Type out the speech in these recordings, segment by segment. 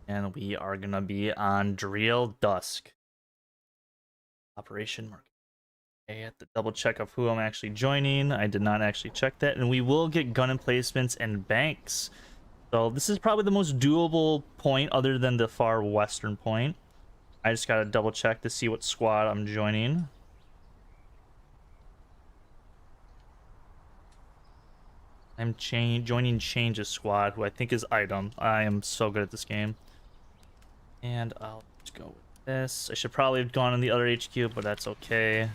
And we are gonna be on Driel Dusk. Operation Market. Okay, I have to double check of who I'm actually joining. I did not actually check that. And we will get gun emplacements and banks. So this is probably the most doable point other than the far western point. I just gotta double check to see what squad I'm joining. I'm joining Change's squad, who I think is Item. I am so good at this game. And I'll just go with this. I should probably have gone in the other HQ, but that's okay.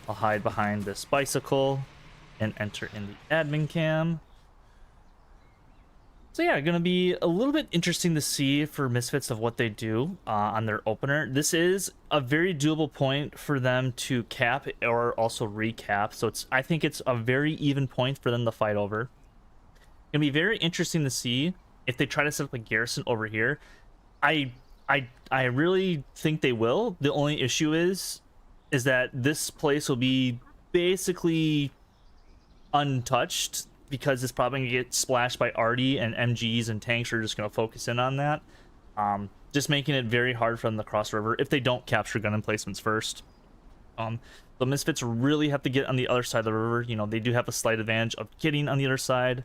I'll hide behind this bicycle and enter in the admin cam. So yeah, gonna be a little bit interesting to see for Misfits of what they do on their opener. This is a very doable point for them to cap or also recap. So I think it's a very even point for them to fight over. Gonna be very interesting to see if they try to set up a garrison over here. I really think they will. The only issue is that this place will be basically untouched because it's probably gonna get splashed by Arty, and MGs and tanks are just gonna focus in on that. Just making it very hard for them to cross river if they don't capture gun emplacements first. The Misfits really have to get on the other side of the river. You know, they do have a slight advantage of getting on the other side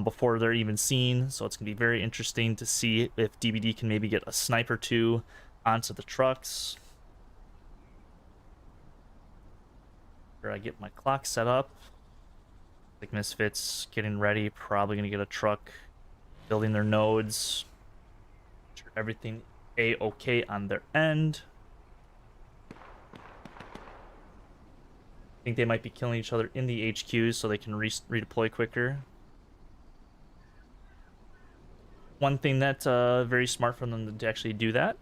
before they're even seen, so it's gonna be very interesting to see if DBD can maybe get a sniper or two onto the trucks. Here I get my clock set up. Like Misfits getting ready, probably gonna get a truck, building their nodes. Sure everything a-okay on their end. I think they might be killing each other in the HQs so they can redeploy quicker. One thing that's very smart for them to actually do that.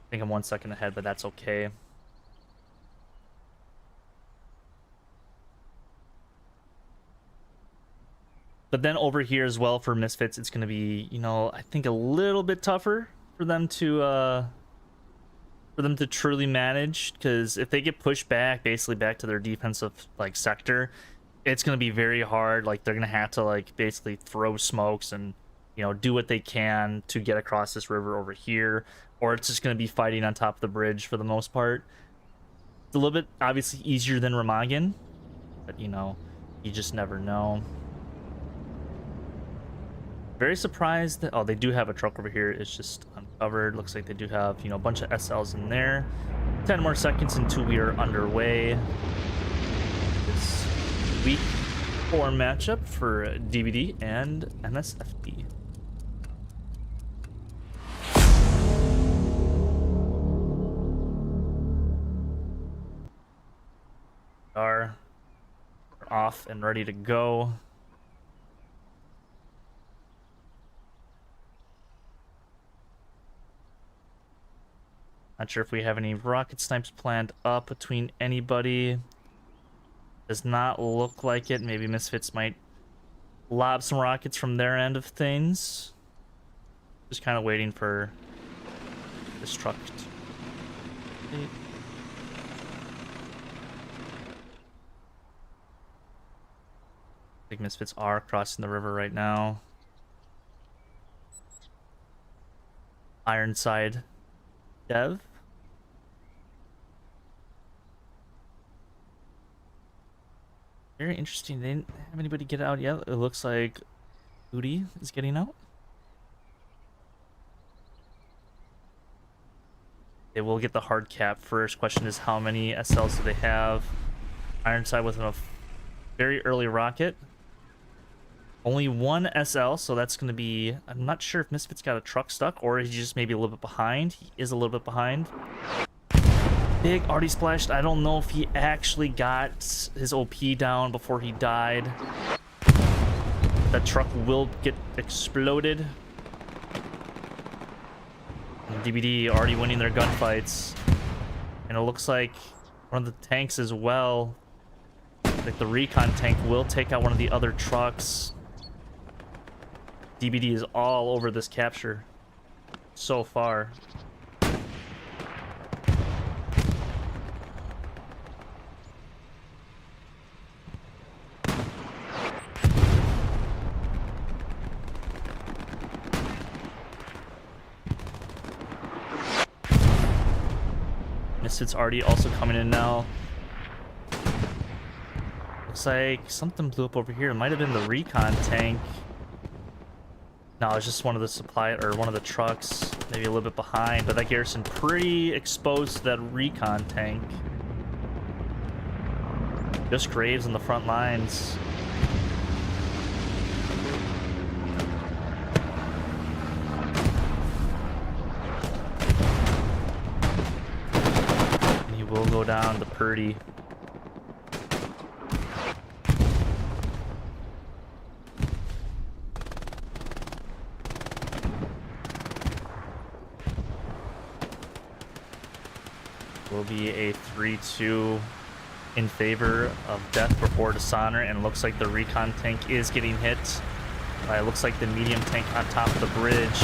I think I'm 1 second ahead, but that's okay. But then over here as well for Misfits, it's going to be, you know, I think a little bit tougher for them to truly manage, because if they get pushed back, basically back to their defensive like sector, it's going to be very hard. Like they're going to have to like basically throw smokes and, you know, do what they can to get across this river over here, or it's just going to be fighting on top of the bridge for the most part. It's a little bit obviously easier than Remagen, but you know, you just never know. Very surprised that, oh, they do have a truck over here. It's just uncovered. Looks like they do have, you know, a bunch of SLs in there. 10 more seconds until we are underway. This week 4 matchup for DBD and MSFD. Are off and ready to go. Not sure if we have any rocket snipes planned up between anybody. Does not look like it. Maybe Misfits might lob some rockets from their end of things. Just kind of waiting for this truck to... I think Misfits are crossing the river right now. Ironside Dev. Very interesting. They didn't have anybody get out yet. It looks like Booty is getting out. They will get the hard cap first. Question is, how many SLs do they have? Ironside with a very early rocket. Only 1 SL, so that's going to be... I'm not sure if Misfits got a truck stuck, or he's just maybe a little bit behind. He is a little bit behind. Big Arty splashed. I don't know if he actually got his OP down before he died. That truck will get exploded. And DBD already winning their gunfights. And it looks like one of the tanks as well, like the recon tank, will take out one of the other trucks. DBD is all over this capture so far. Misfits already also coming in now. Looks like something blew up over here. It might have been the recon tank. No, it's just one of the supply or one of the trucks, maybe a little bit behind. But that garrison pretty exposed to that recon tank. Just graves on the front lines. And he will go down to Purdy. Will be a 3-2 in favor of death before Dishonour, and looks like the recon tank is getting hit. It looks like the medium tank on top of the bridge.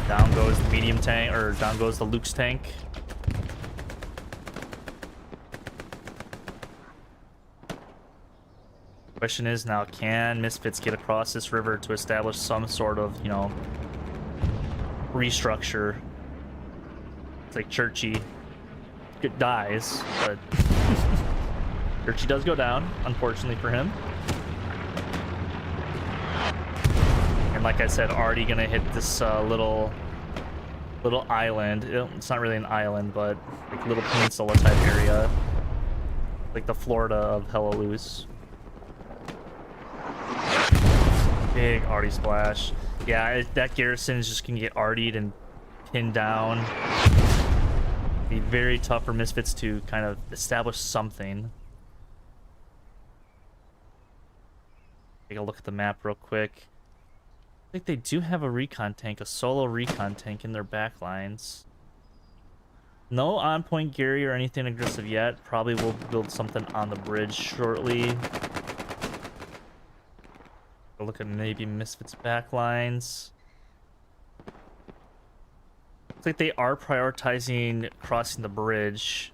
Down goes the medium tank, or down goes the Luke's tank. Question is now, can Misfits get across this river to establish some sort of, you know, restructure? It's like Churchy dies, but Churchy does go down, unfortunately for him. And like I said, already gonna hit this little island. It's not really an island, but like a little peninsula type area, like the Florida of Hellaluz. Big arty splash. Yeah, that garrison is just gonna get artied and pinned down. Be very tough for Misfits to kind of establish something. Take a look at the map real quick. I think they do have a recon tank, a solo recon tank in their back lines. No on-point Gary or anything aggressive yet. Probably will build something on the bridge shortly. Look at maybe Misfits backlines. Looks like they are prioritizing crossing the bridge.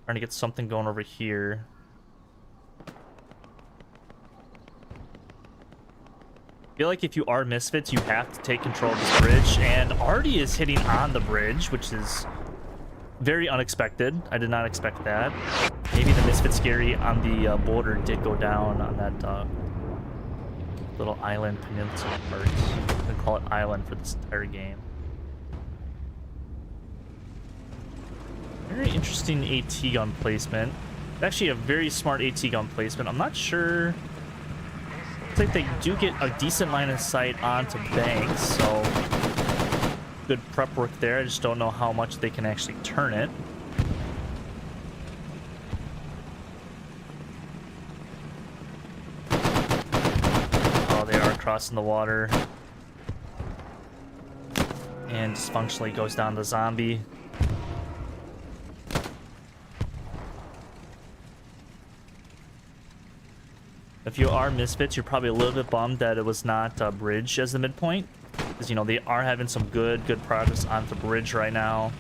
Trying to get something going over here. I feel like if you are Misfits, you have to take control of this bridge. And Artie is hitting on the bridge, which is very unexpected. I did not expect that. Maybe the Misfits Gary on the border did go down on that little island peninsula part. We call it island for this entire game. Very interesting AT gun placement. It's actually a very smart AT gun placement. I'm not sure. Looks like they do get a decent line of sight onto banks, so good prep work there. I just don't know how much they can actually turn it. Crossing the water, and dysfunctionally goes down the zombie. If you are Misfits, you're probably a little bit bummed that it was not a bridge as the midpoint, because you know they are having some good progress on the bridge right now.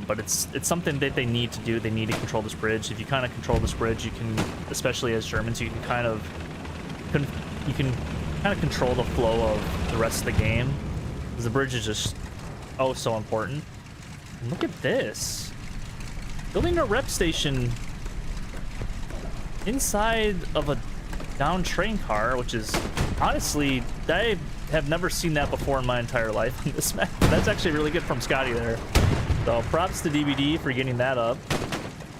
But it's something that they need to do. They need to control this bridge. If you kind of control this bridge, you can, especially as Germans, you can kind of control the flow of the rest of the game, because the bridge is just so important. And look at this, building a rep station inside of a downed train car, which is honestly, I have never seen that before in my entire life on this map. That's actually really good from Scotty there, so props to DBD for getting that up.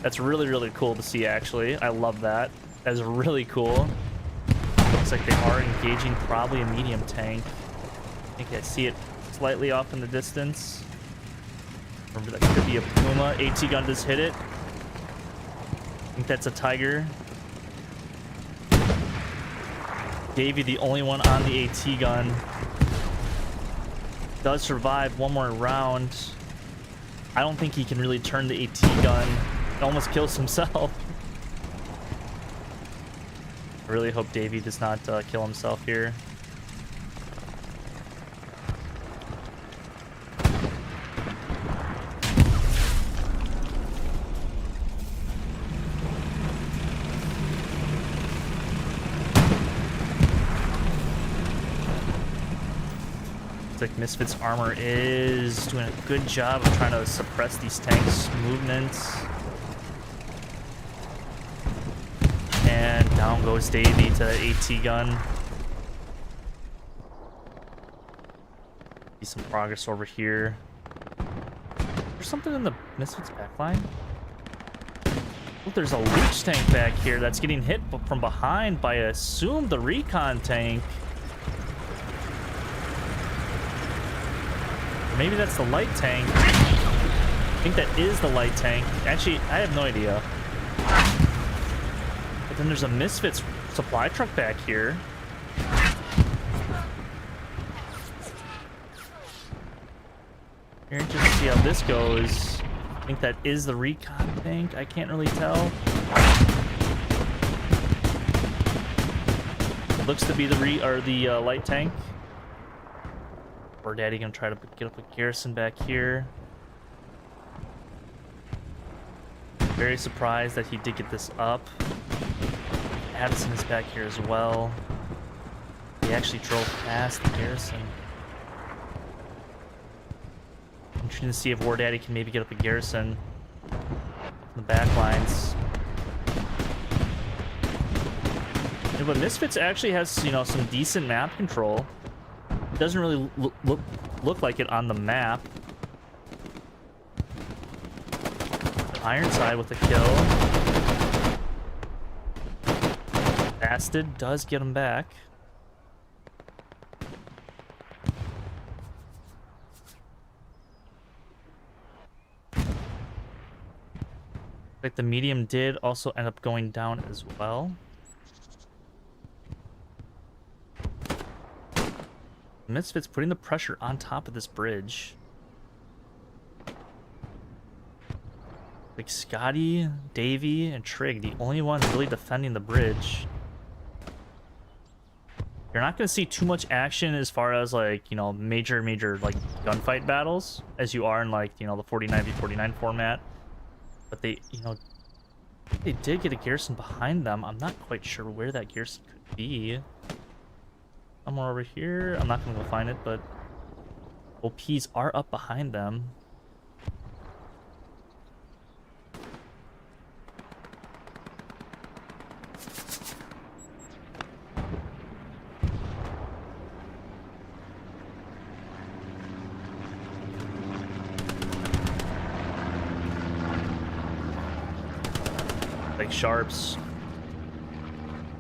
That's really cool to see. Actually, I love that. That's really cool. Looks like they are engaging probably a medium tank. I think I see it slightly off in the distance. Remember, that could be a Puma. AT gun just hit it. I think that's a Tiger. Davey, the only one on the AT gun, does survive one more round. I don't think he can really turn the AT gun. He almost kills himself. I really hope Davey does not kill himself here. Misfits armor is doing a good job of trying to suppress these tanks' movements. And down goes Davey to that AT gun. See some progress over here. There's something in the Misfits backline. Oh, there's a leech tank back here that's getting hit from behind by, I assume, the recon tank. Or maybe that's the light tank. I think that is the light tank. Actually, I have no idea. But then there's a Misfits supply truck back here. Here, just see how this goes. I think that is the recon tank. I can't really tell. It looks to be the light tank. Or Daddy gonna try to get up a garrison back here. Very surprised that he did get this up. Addison is back here as well. He actually drove past the garrison. Interesting to see if War Daddy can maybe get up a garrison from the back lines. Yeah, but Misfits actually has, you know, some decent map control. It doesn't really look like it on the map. Ironside with a kill. Bastard does get him back. Like the medium did also end up going down as well. Misfits putting the pressure on top of this bridge. Like Scotty, Davey, and Trig, the only ones really defending the bridge. You're not going to see too much action as far as, like, you know, major like gunfight battles as you are in, like, you know, the 49v49 format. But they, you know, they did get a garrison behind them. I'm not quite sure where that garrison could be. Somewhere over here. I'm not going to go find it, but OPs are up behind them. Like Sharps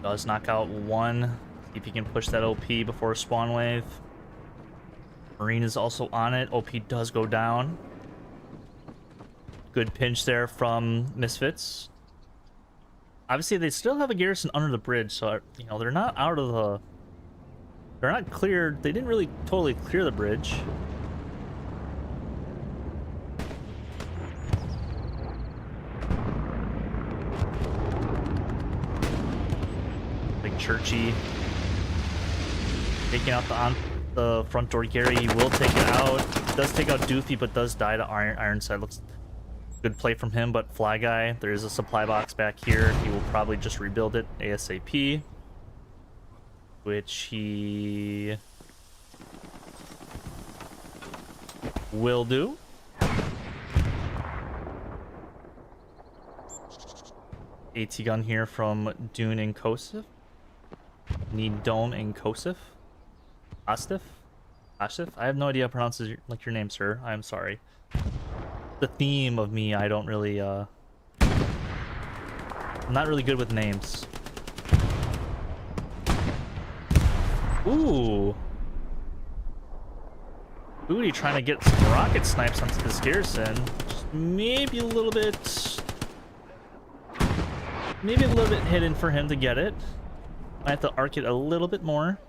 does knock out one. See if he can push that OP before spawn wave. Marine is also on it. OP does go down. Good pinch there from Misfits. Obviously, they still have a garrison under the bridge, so, you know, they're not out of the... They're not cleared. They didn't really totally clear the bridge. Big Churchy. Taking out the front door Gary. He will take it out. Does take out Doofy, but does die to Ironside. Looks good play from him, but Fly Guy, there is a supply box back here. He will probably just rebuild it ASAP. Which he will do. AT gun here from Dune and Kosif. Need Dome and Kosif. Astif? Astif? I have no idea how to pronounce your name, sir. I'm sorry. The theme of me, I don't really, I'm not really good with names. Ooh. Booty trying to get some rocket snipes onto this garrison. Just maybe a little bit hidden for him to get it. Might have to arc it a little bit more.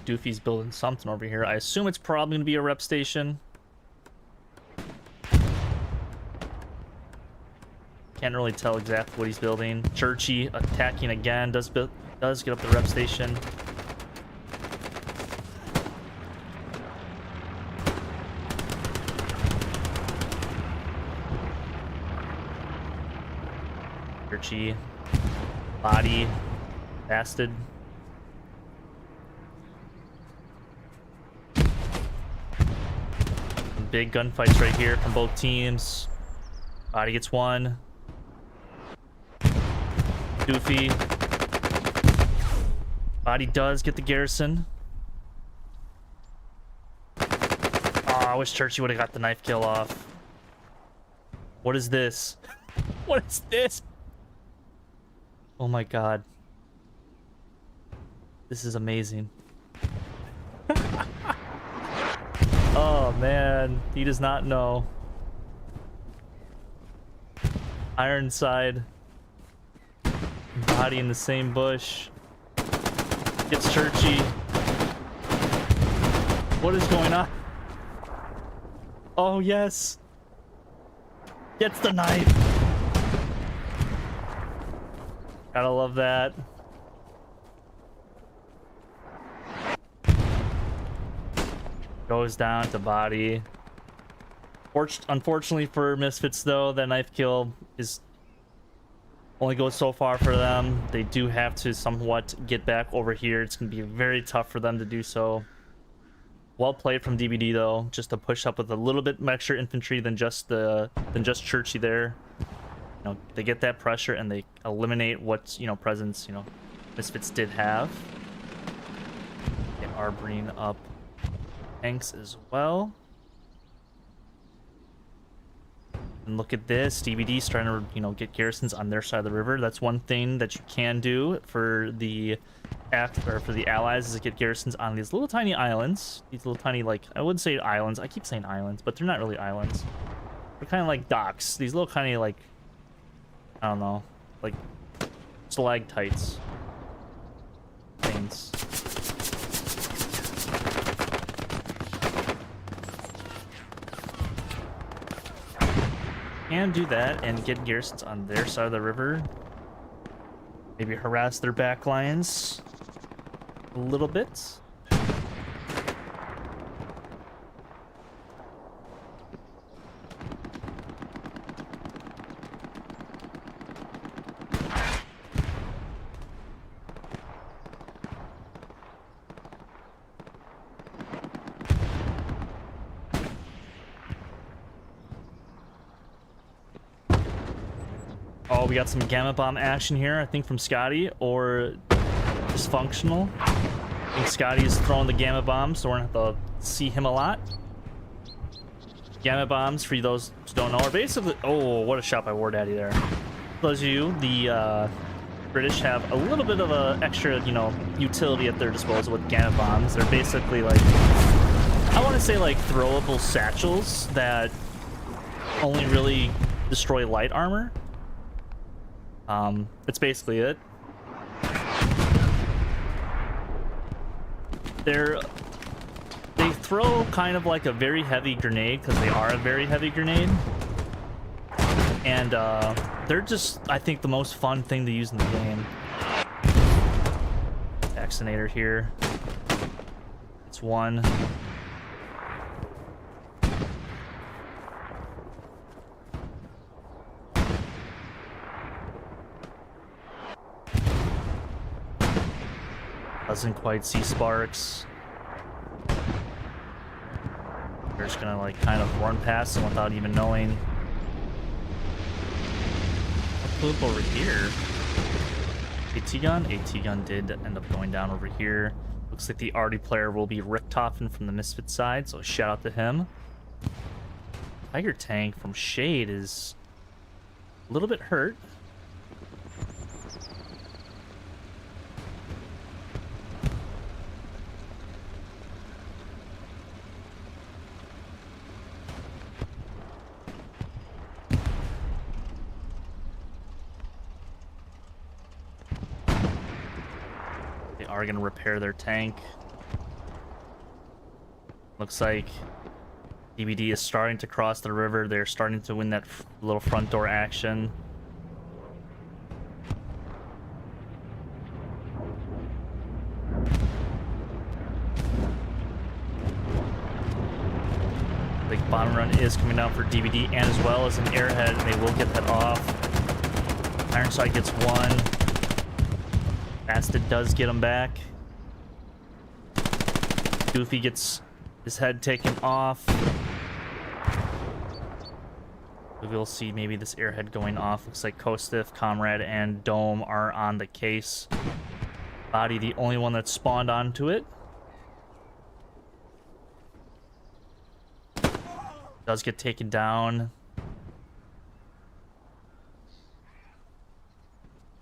Doofy's building something over here. I assume it's probably going to be a rep station. Can't really tell exactly what he's building. Churchy attacking again. Does get up the rep station. Churchy. Body. Bastard. Big gunfights right here from both teams. Body gets one. Goofy. Body does get the garrison. Oh, I wish Churchy would have got the knife kill off. What is this? What is this? Oh my god. This is amazing. Oh man, he does not know. Ironside. Body in the same bush. Gets Churchy. What is going on? Oh yes. Gets the knife. Gotta love that. Goes down to Body. Unfortunately for Misfits though, that knife kill is only goes so far for them. They do have to somewhat get back over here. It's gonna be very tough for them to do so. Well played from DBD though, just to push up with a little bit extra infantry than just Churchy there. You know, they get that pressure and they eliminate what, you know, presence, you know, Misfits did have. They are bringing up tanks as well. And look at this, DBD's trying to, you know, get garrisons on their side of the river. That's one thing that you can do for the allies, is to get garrisons on these little tiny islands. These little tiny, like, I wouldn't say islands. I keep saying islands, but they're not really islands. They're kind of like docks. These little kind of like, I don't know, like stalactites things. Can do that and get garrisons on their side of the river. Maybe harass their back lines a little bit. Oh, we got some gamma bomb action here, I think from Scotty, or Dysfunctional. I think Scotty is throwing the gamma bombs, so we're gonna have to see him a lot. Gamma bombs, for those who don't know, are basically... Oh, what a shot by War Daddy there. For those of you, the British have a little bit of a extra, you know, utility at their disposal with gamma bombs. They're basically like, I want to say like throwable satchels that only really destroy light armor. That's basically it. They throw kind of like a very heavy grenade, because they are a very heavy grenade. And they're just, I think, the most fun thing to use in the game. Vaccinator here. It's one. Doesn't quite see sparks. They're just gonna like kind of run past them without even knowing. I'll flip over here. AT-gun? AT-gun did end up going down over here. Looks like the arty player will be Richtofen from the Misfit side, so shout out to him. Tiger tank from Shade is a little bit hurt. Are going to repair their tank. Looks like DBD is starting to cross the river. They're starting to win that little front door action. bomb run is coming down for DBD, and as well as an airhead, and they will get that off. Ironside gets one. Bastard does get him back. Goofy gets his head taken off. We'll see maybe this airhead going off. Looks like Kostiff, Comrade, and Dome are on the case. Body, the only one that spawned onto it. Does get taken down.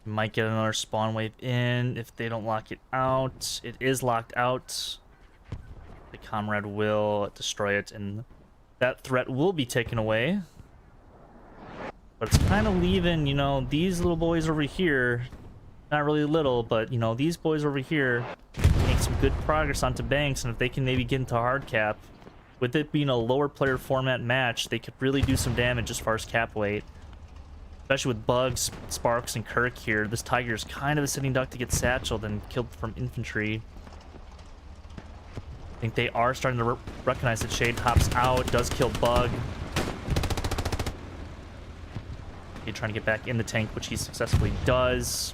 Might get another spawn wave in if they don't lock it out. It is locked out. The Comrade will destroy it, and that threat will be taken away. But it's kind of leaving, you know, these little boys over here, not really little, but, you know, these boys over here make some good progress onto Banks, and if they can maybe get into hard cap, with it being a lower player format match, they could really do some damage as far as cap weight. Especially with Bugs, Sparks, and Kirk here. This Tiger is kind of a sitting duck to get satcheled and killed from infantry. I think they are starting to recognize that Shade hops out, does kill Bug. He's trying to get back in the tank, which he successfully does.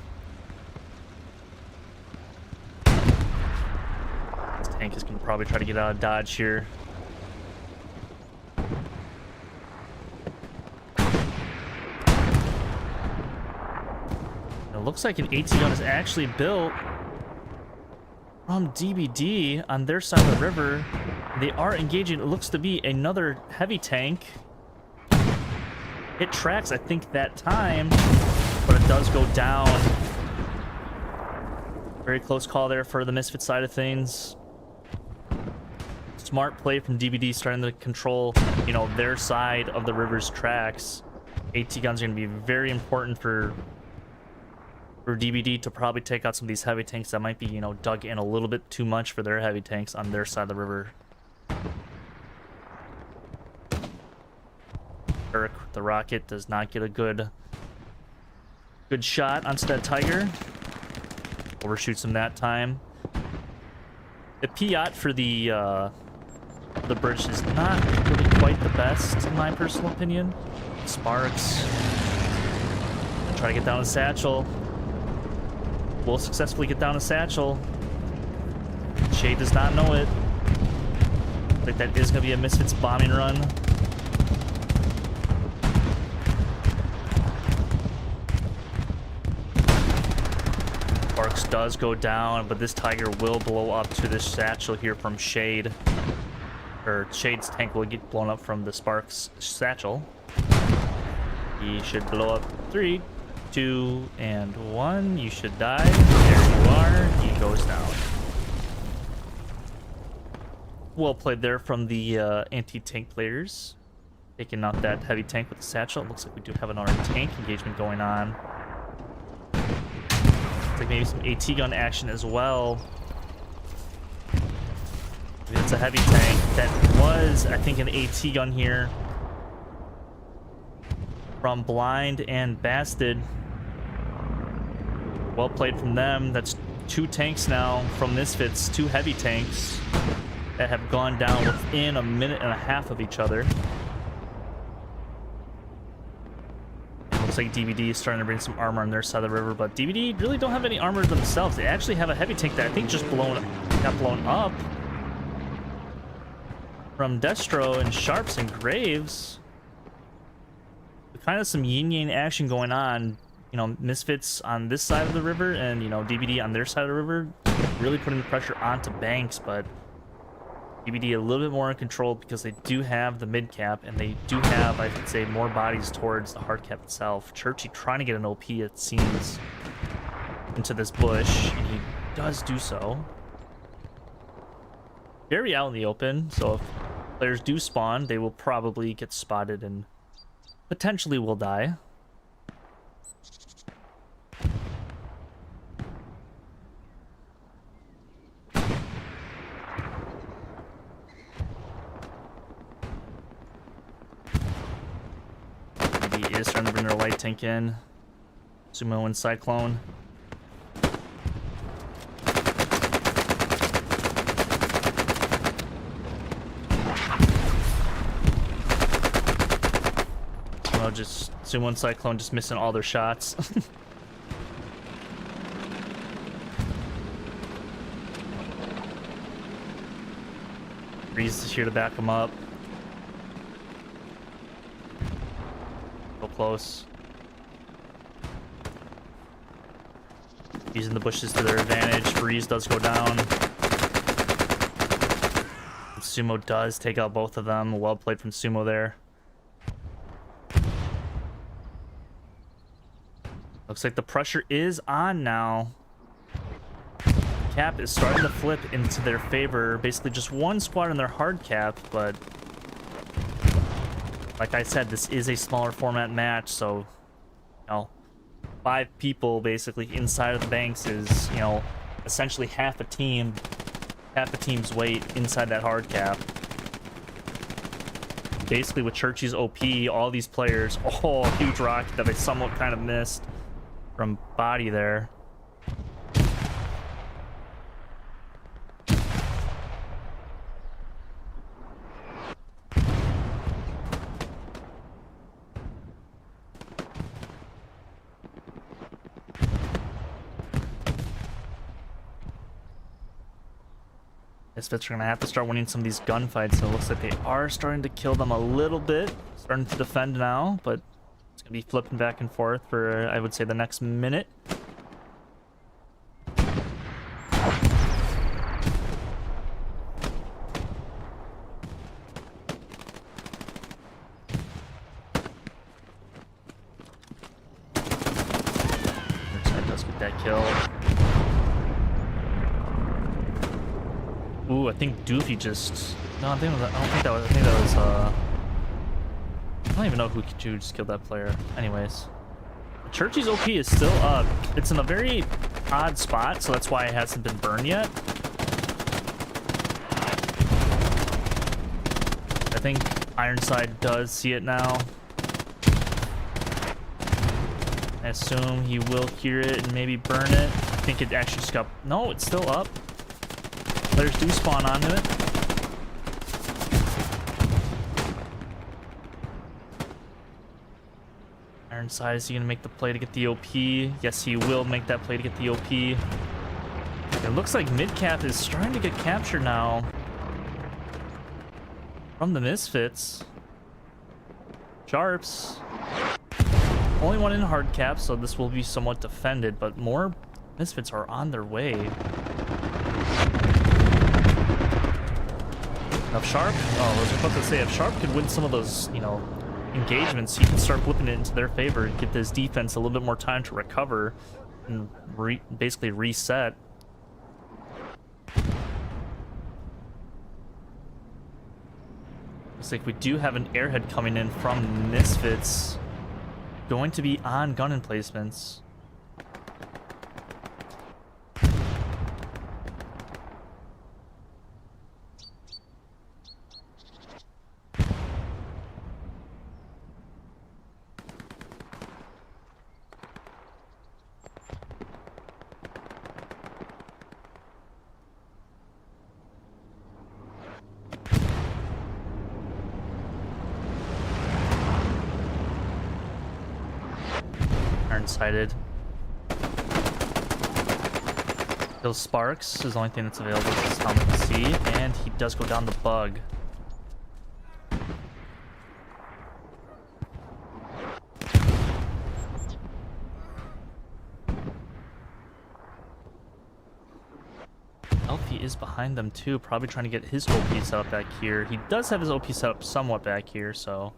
This tank is going to probably try to get out of dodge here. It looks like an AT gun is actually built from DBD on their side of the river. They are engaging. It looks to be another heavy tank. It tracks, I think, that time, but it does go down. Very close call there for the Misfit side of things. Smart play from DBD, starting to control, you know, their side of the river's tracks. AT guns are going to be very important for DBD to probably take out some of these heavy tanks that might be, you know, dug in a little bit too much for their heavy tanks on their side of the river. Kirk, the rocket, does not get a good shot onto that Tiger. Overshoots him that time. The Piat for the bridge is not really quite the best, in my personal opinion. Sparks. Try to get down a satchel. Will successfully get down a satchel. Shade does not know it. I think that is going to be a Misfits bombing run. Sparks does go down, but this Tiger will blow up to this satchel here from Shade. Or Shade's tank will get blown up from the Sparks satchel. He should blow up 3, 2, and 1. You should die. There you are. He goes down. Well played there from the anti-tank players. Taking out that heavy tank with the satchel. It looks like we do have another tank engagement going on. Looks like maybe some AT gun action as well. Maybe it's a heavy tank. That was, I think, an AT gun here from Blind and Bastard. Well played from them. That's 2 tanks now from Misfits, 2 heavy tanks that have gone down within a minute and a half of each other. Looks like DBD is starting to bring some armor on their side of the river, but DBD really don't have any armor themselves. They actually have a heavy tank that I think just got blown up from Destro and Sharps and Graves. Kind of some yin-yang action going on. You know, Misfits on this side of the river and, you know, DBD on their side of the river. Really putting the pressure onto Banks, but DBD a little bit more in control because they do have the mid cap and they do have, I would say, more bodies towards the hard cap itself. Churchy trying to get an OP, it seems, into this bush, and he does do so. Very out in the open, so if players do spawn, they will probably get spotted and potentially will die. He is trying to bring their light tank in. Sumo and Cyclone. just Sumo and Cyclone just missing all their shots. Breeze is here to back him up. So close. Using the bushes to their advantage. Breeze does go down. Sumo does take out both of them. Well played from Sumo there. Looks like the pressure is on now. Cap is starting to flip into their favor. Basically just one squad in their hard cap, but like I said, this is a smaller format match, so, you know, 5 people basically inside of the banks is, you know, essentially half a team's weight inside that hard cap. Basically with Churchy's OP, all these players, oh, huge rocket that I somewhat kind of missed from body there. Misfits are going to have to start winning some of these gunfights, so it looks like they are starting to kill them a little bit. Starting to defend now, but it's going to be flipping back and forth for, I would say, the next minute. Side does get that kill. Ooh, I think Doofy just... No, I don't think that was... I think that was, I don't even know who just killed that player. Anyways. Churchy's OP is still up. It's in a very odd spot, so that's why it hasn't been burned yet. I think Ironside does see it now. I assume he will hear it and maybe burn it. I think it actually just got... No, it's still up. Players do spawn onto it. Ironside, is he going to make the play to get the OP? Yes, he will make that play to get the OP. It looks like mid-cap is starting to get captured now from the Misfits. Sharps. Only one in hard cap, so this will be somewhat defended, but more Misfits are on their way. If Sharp, I was about to say, if Sharp could win some of those, you know, engagements, he can start flipping it into their favor and give this defense a little bit more time to recover and basically reset. Looks like we do have an airhead coming in from Misfits, going to be on gun emplacements. Sighted. Those sparks is the only thing that's available at this time to see, and he does go down the bug. Elfie is behind them too, probably trying to get his OP set up back here. He does have his OP set up somewhat back here, so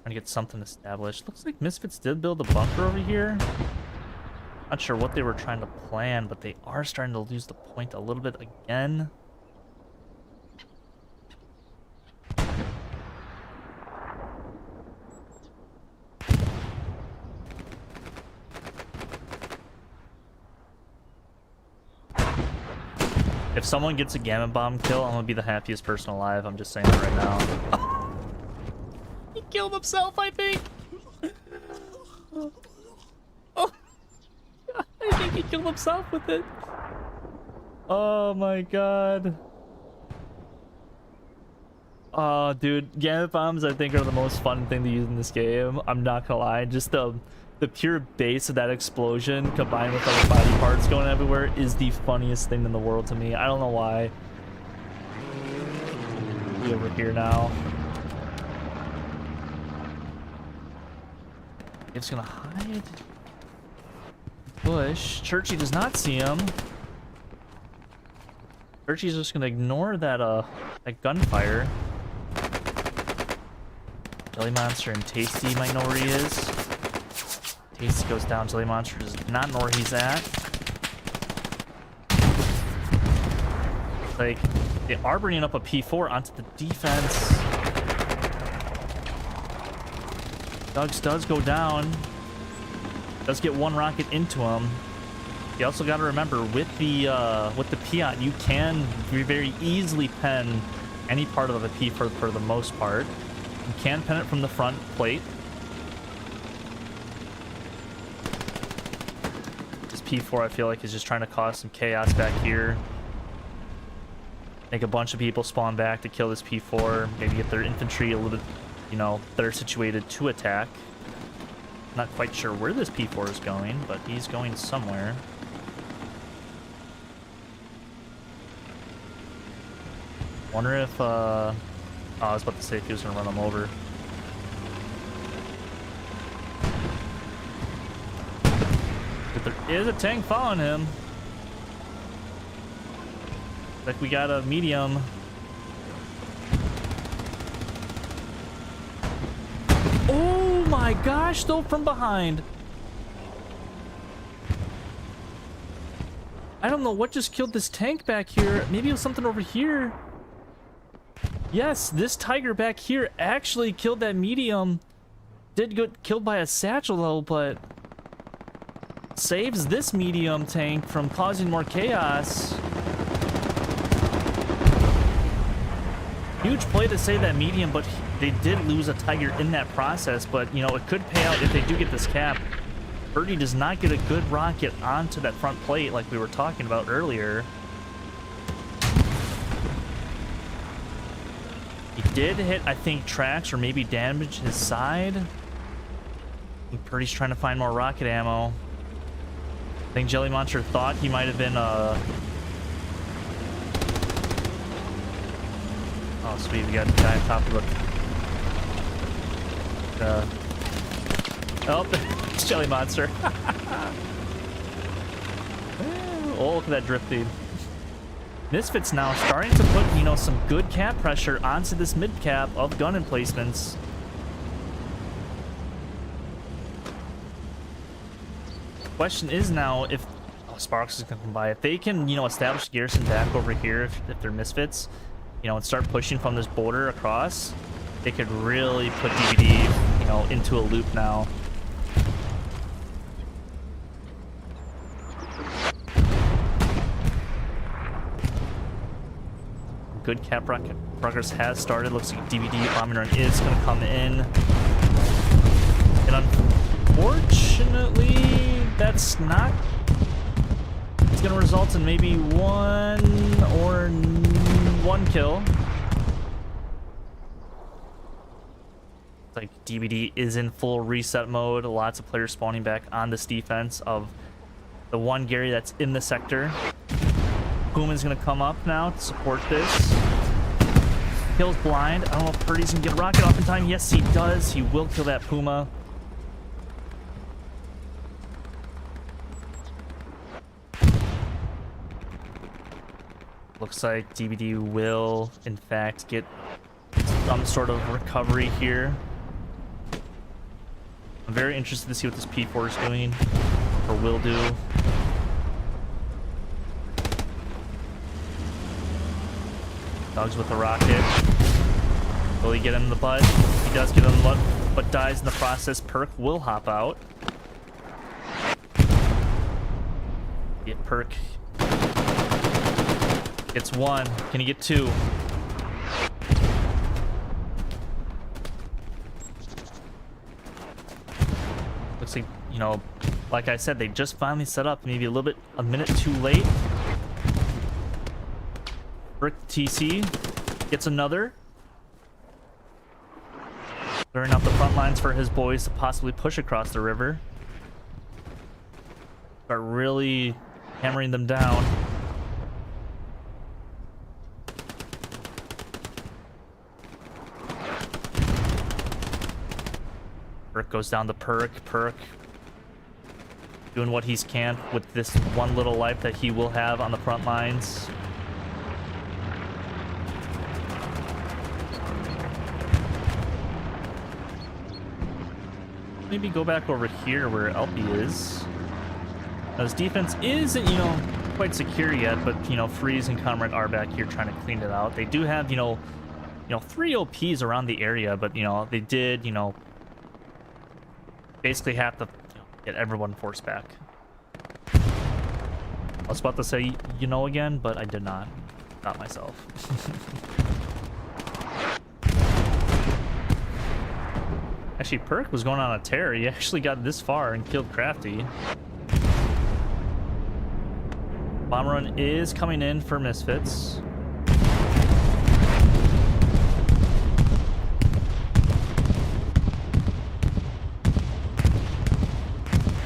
trying to get something established. Looks like Misfits did build a bunker over here. Not sure what they were trying to plan, but they are starting to lose the point a little bit again. If someone gets a Gamma Bomb kill, I'm gonna be the happiest person alive. I'm just saying that right now. He killed himself, I think. Oh, I think he killed himself with it. Oh my god. Dude, gamut bombs I think are the most fun thing to use in this game. I'm not gonna lie, just the pure base of that explosion combined with like body parts going everywhere is the funniest thing in the world to me. I don't know why. Be over here now. It's gonna hide. Bush. Churchy does not see him. Churchy's just gonna ignore that gunfire. Jelly Monster and Tasty might know where he is. Tasty goes down. Jelly Monster does not know where he's at. Like, they are bringing up a P4 onto the defense. Dogs does go down. Does get one rocket into him. You also got to remember with the Piat, you can very easily pen any part of the P4 for the most part. You can pen it from the front plate. This P4 I feel like is just trying to cause some chaos back here. Make a bunch of people spawn back to kill this P4. Maybe get their infantry a little bit, you know, better situated to attack. Not quite sure where this P4 is going, but he's going somewhere. Wonder if, oh, I was about to say if he was gonna run him over. But there is a tank following him. Like we got a medium. Oh my gosh, though, from behind. I don't know what just killed this tank back here. Maybe it was something over here. Yes, this tiger back here actually killed that medium. Did get killed by a satchel though, but saves this medium tank from causing more chaos. Huge play to save that medium, but they did lose a tiger in that process. But, you know, it could pay out if they do get this cap. Birdie does not get a good rocket onto that front plate like we were talking about earlier. He did hit, I think, tracks or maybe damage his side. Birdie's trying to find more rocket ammo. I think Jelly Monster thought he might have been oh, sweet, we got a guy on top of the... oh, it's Jelly Monster. Oh, look at that drifting. Misfits now starting to put, you know, some good cap pressure onto this mid cap of gun emplacements. Question is now if... oh, Sparks is going to come by. If they can, you know, establish garrison back over here, if they're Misfits, you know, and start pushing from this border across, they could really put DBD, you know, into a loop now. Good cap progress has started. Looks like DBD bombing run is going to come in. And unfortunately, that's not... it's going to result in maybe one kill. Like DBD is in full reset mode. Lots of players spawning back on this defense of the one Gary that's in the sector. Puma's gonna come up now to support this. Kills blind. I don't know if Purdy's gonna get a rocket off in time. Yes, he does. He will kill that Puma. Looks like DBD will, in fact, get some sort of recovery here. I'm very interested to see what this P4 is doing, or will do. Dogs with a rocket. Will he get him in the butt? He does get him in the butt, but dies in the process. Perk will hop out. Yeah, Perk gets one. Can he get two? Looks like, you know, like I said, they just finally set up, maybe a minute too late. Brick TC gets another. Clearing out the front lines for his boys to possibly push across the river. Start really hammering them down. Perk goes down to Perk. Perk doing what he can with this one little life that he will have on the front lines. Maybe go back over here where LP is. Now his defense isn't, you know, quite secure yet, but, you know, Freeze and Comrade are back here trying to clean it out. They do have, you know, 3 OPs around the area, but, you know, they did, you know, basically have to get everyone forced back. I was about to say, you know, again, but I did not. Not myself. Actually, Perk was going on a tear. He actually got this far and killed Crafty. Bomb run is coming in for Misfits.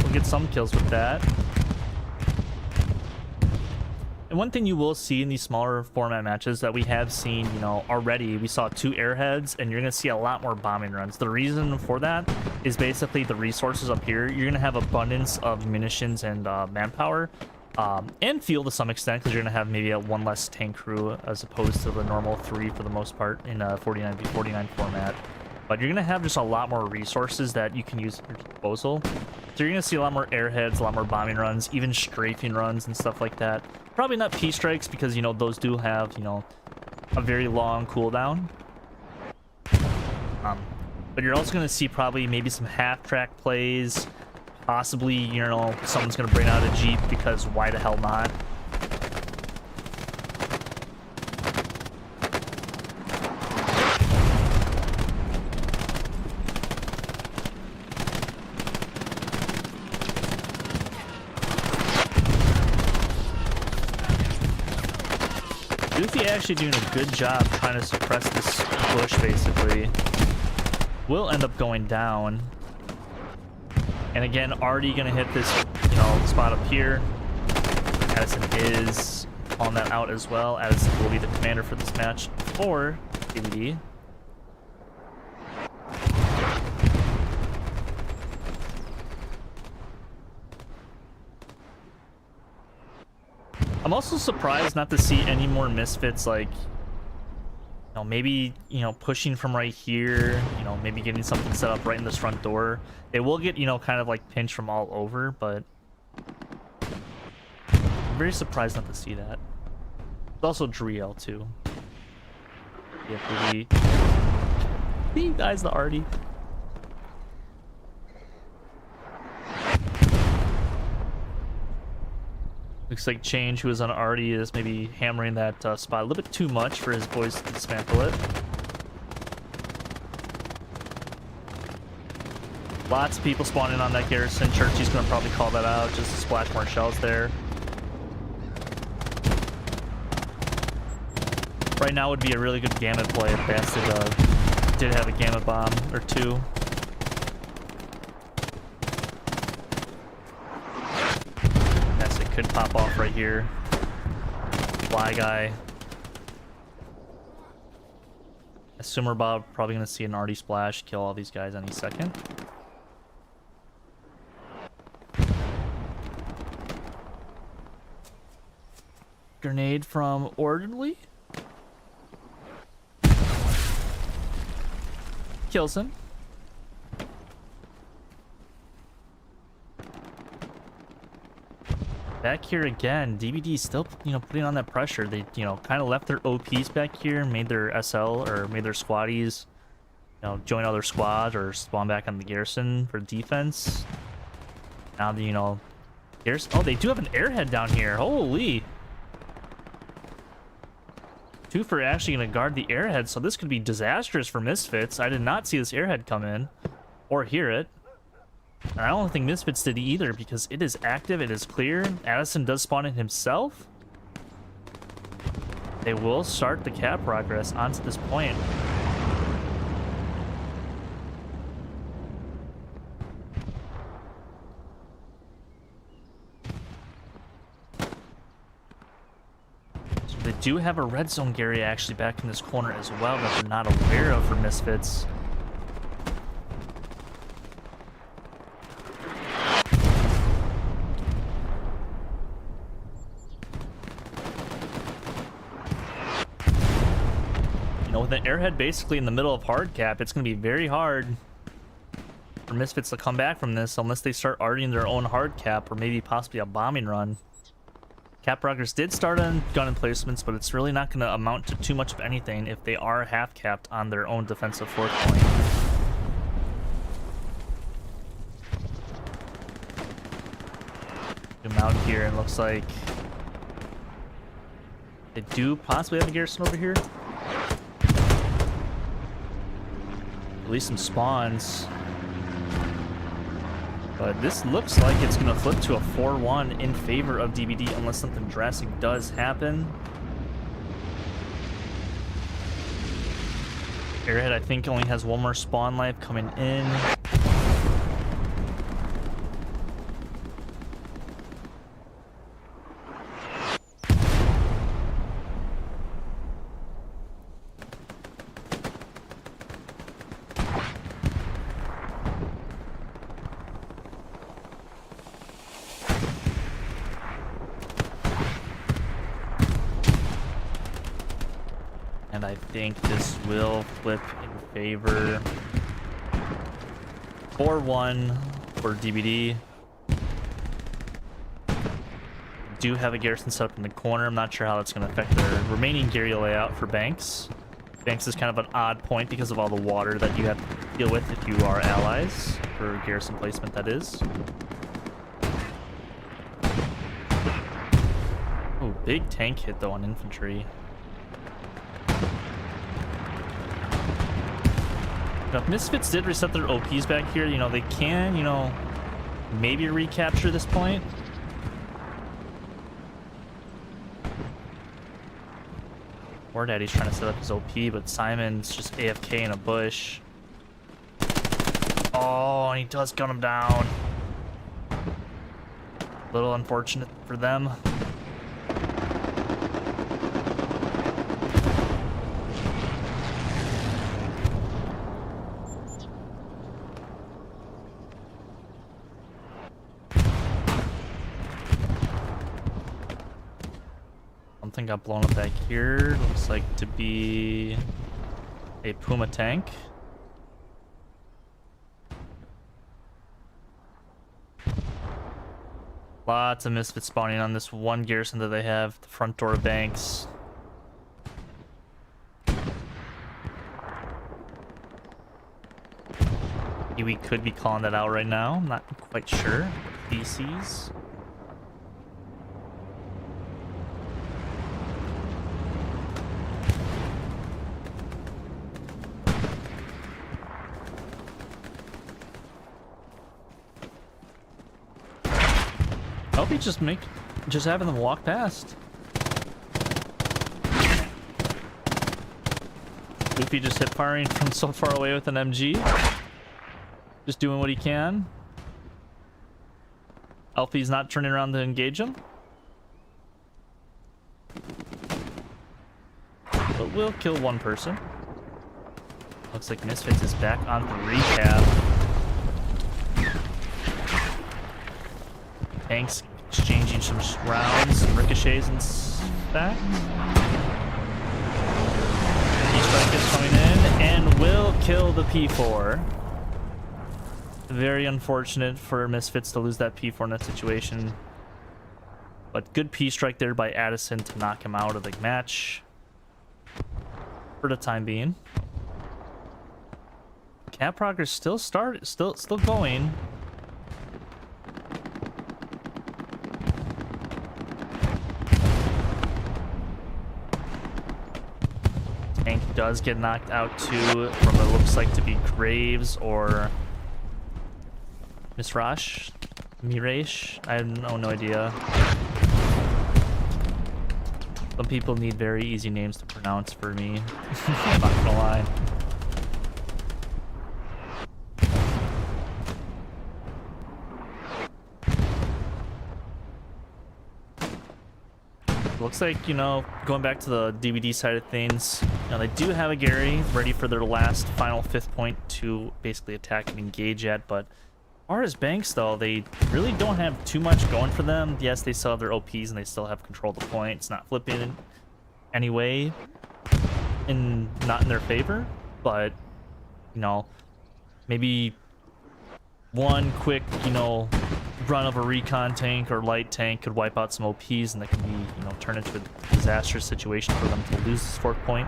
We'll get some kills with that. And one thing you will see in these smaller format matches that we have seen, you know, already, we saw 2 airheads, and you're going to see a lot more bombing runs. The reason for that is basically the resources up here. You're going to have abundance of munitions and manpower, and fuel to some extent, because you're going to have maybe a 1 less tank crew as opposed to the normal 3 for the most part in a 49v49 format. But you're going to have just a lot more resources that you can use at your disposal. So you're going to see a lot more airheads, a lot more bombing runs, even strafing runs and stuff like that. Probably not P-strikes because, you know, those do have, you know, a very long cooldown. But you're also going to see probably maybe some half-track plays. Possibly, you know, someone's going to bring out a Jeep because why the hell not? Goofy actually doing a good job trying to suppress this bush, basically. Will end up going down. And again, already gonna hit this, you know, spot up here. Addison is calling that out as well. Addison will be the commander for this match for DBD. I'm also surprised not to see any more Misfits, like, you know, maybe, you know, pushing from right here, you know, maybe getting something set up right in this front door. They will get, you know, kind of like pinched from all over, but I'm very surprised not to see that. There's also Driel too. Yeah, pretty. You guys, the arty. Looks like Change, who is on Artie, is maybe hammering that spot a little bit too much for his boys to dismantle it. Lots of people spawning on that garrison. Churchy's going to probably call that out just to splash more shells there. Right now would be a really good gamut play if Bastard did have a gamut bomb or 2. Could pop off right here. Fly guy. Assumer Bob probably gonna see an Artie splash, kill all these guys any second. Grenade from Orderly. Kills him. Back here again, DBD still, you know, putting on that pressure. They, you know, kind of left their OPs back here, made their SL or made their squaddies, you know, join other squads or spawn back on the garrison for defense. Now, you know, garrison. Oh, they do have an airhead down here. Holy. 2 for actually going to guard the airhead, so this could be disastrous for Misfits. I did not see this airhead come in or hear it. And I don't think Misfits did either because it is active, it is clear. Addison does spawn in himself. They will start the cap progress onto this point. do have a red zone Gary actually back in this corner as well that they're not aware of for Misfits. You know, with an airhead basically in the middle of hard cap, it's going to be very hard for Misfits to come back from this unless they start arting their own hard cap or maybe possibly a bombing run. Cap progress did start on gun emplacements, but it's really not going to amount to too much of anything if they are half capped on their own defensive fourth point. Zoom out here and looks like they do possibly have a garrison over here. At least some spawns. But this looks like it's going to flip to a 4-1 in favor of DBD unless something drastic does happen. Airhead, I think, only has one more spawn life coming in. And I think this will flip in favor. 4-1 for DBD. Do have a garrison set up in the corner. I'm not sure how that's going to affect their remaining Gary layout for Banks. Banks is kind of an odd point because of all the water that you have to deal with if you are allies, for garrison placement, that is. Oh, big tank hit though on infantry. Now, if Misfits did reset their OPs back here, you know, they can, you know, maybe recapture this point. War Daddy's trying to set up his OP, but Simon's just AFK in a bush. Oh, and he does gun him down. A little unfortunate for them. Something got blown up back here. Looks like to be a Puma tank. Lots of Misfits spawning on this one garrison that they have, the front door of Banks. We could be calling that out right now. I'm not quite sure. DCs. Probably just having them walk past. Goofy just hip firing from so far away with an MG. Just doing what he can. Alfie's not turning around to engage him. But we'll kill one person. Looks like Misfits is back on the recap. Tanks exchanging some rounds and ricochets and that. P-Strike is coming in and will kill the P4. Very unfortunate for Misfits to lose that P4 in that situation. But good P-Strike there by Addison to knock him out of the match. For the time being. Cap progress still going. Tank does get knocked out too from what looks like to be Graves or Misrash, Mirash. I have no idea. Some people need very easy names to pronounce for me. I'm not gonna lie. Looks like, you know, going back to the DBD side of things, you know, they do have a Gary ready for their last final 5th point to basically attack and engage at, but as far as Banks, though, they really don't have too much going for them. Yes, they still have their OPs and they still have control of the point. It's not flipping in any way, not in their favor, but, you know, maybe one quick, you know, run of a recon tank or light tank could wipe out some OPs, and that could be, you know, turn into a disastrous situation for them to lose this 4th point.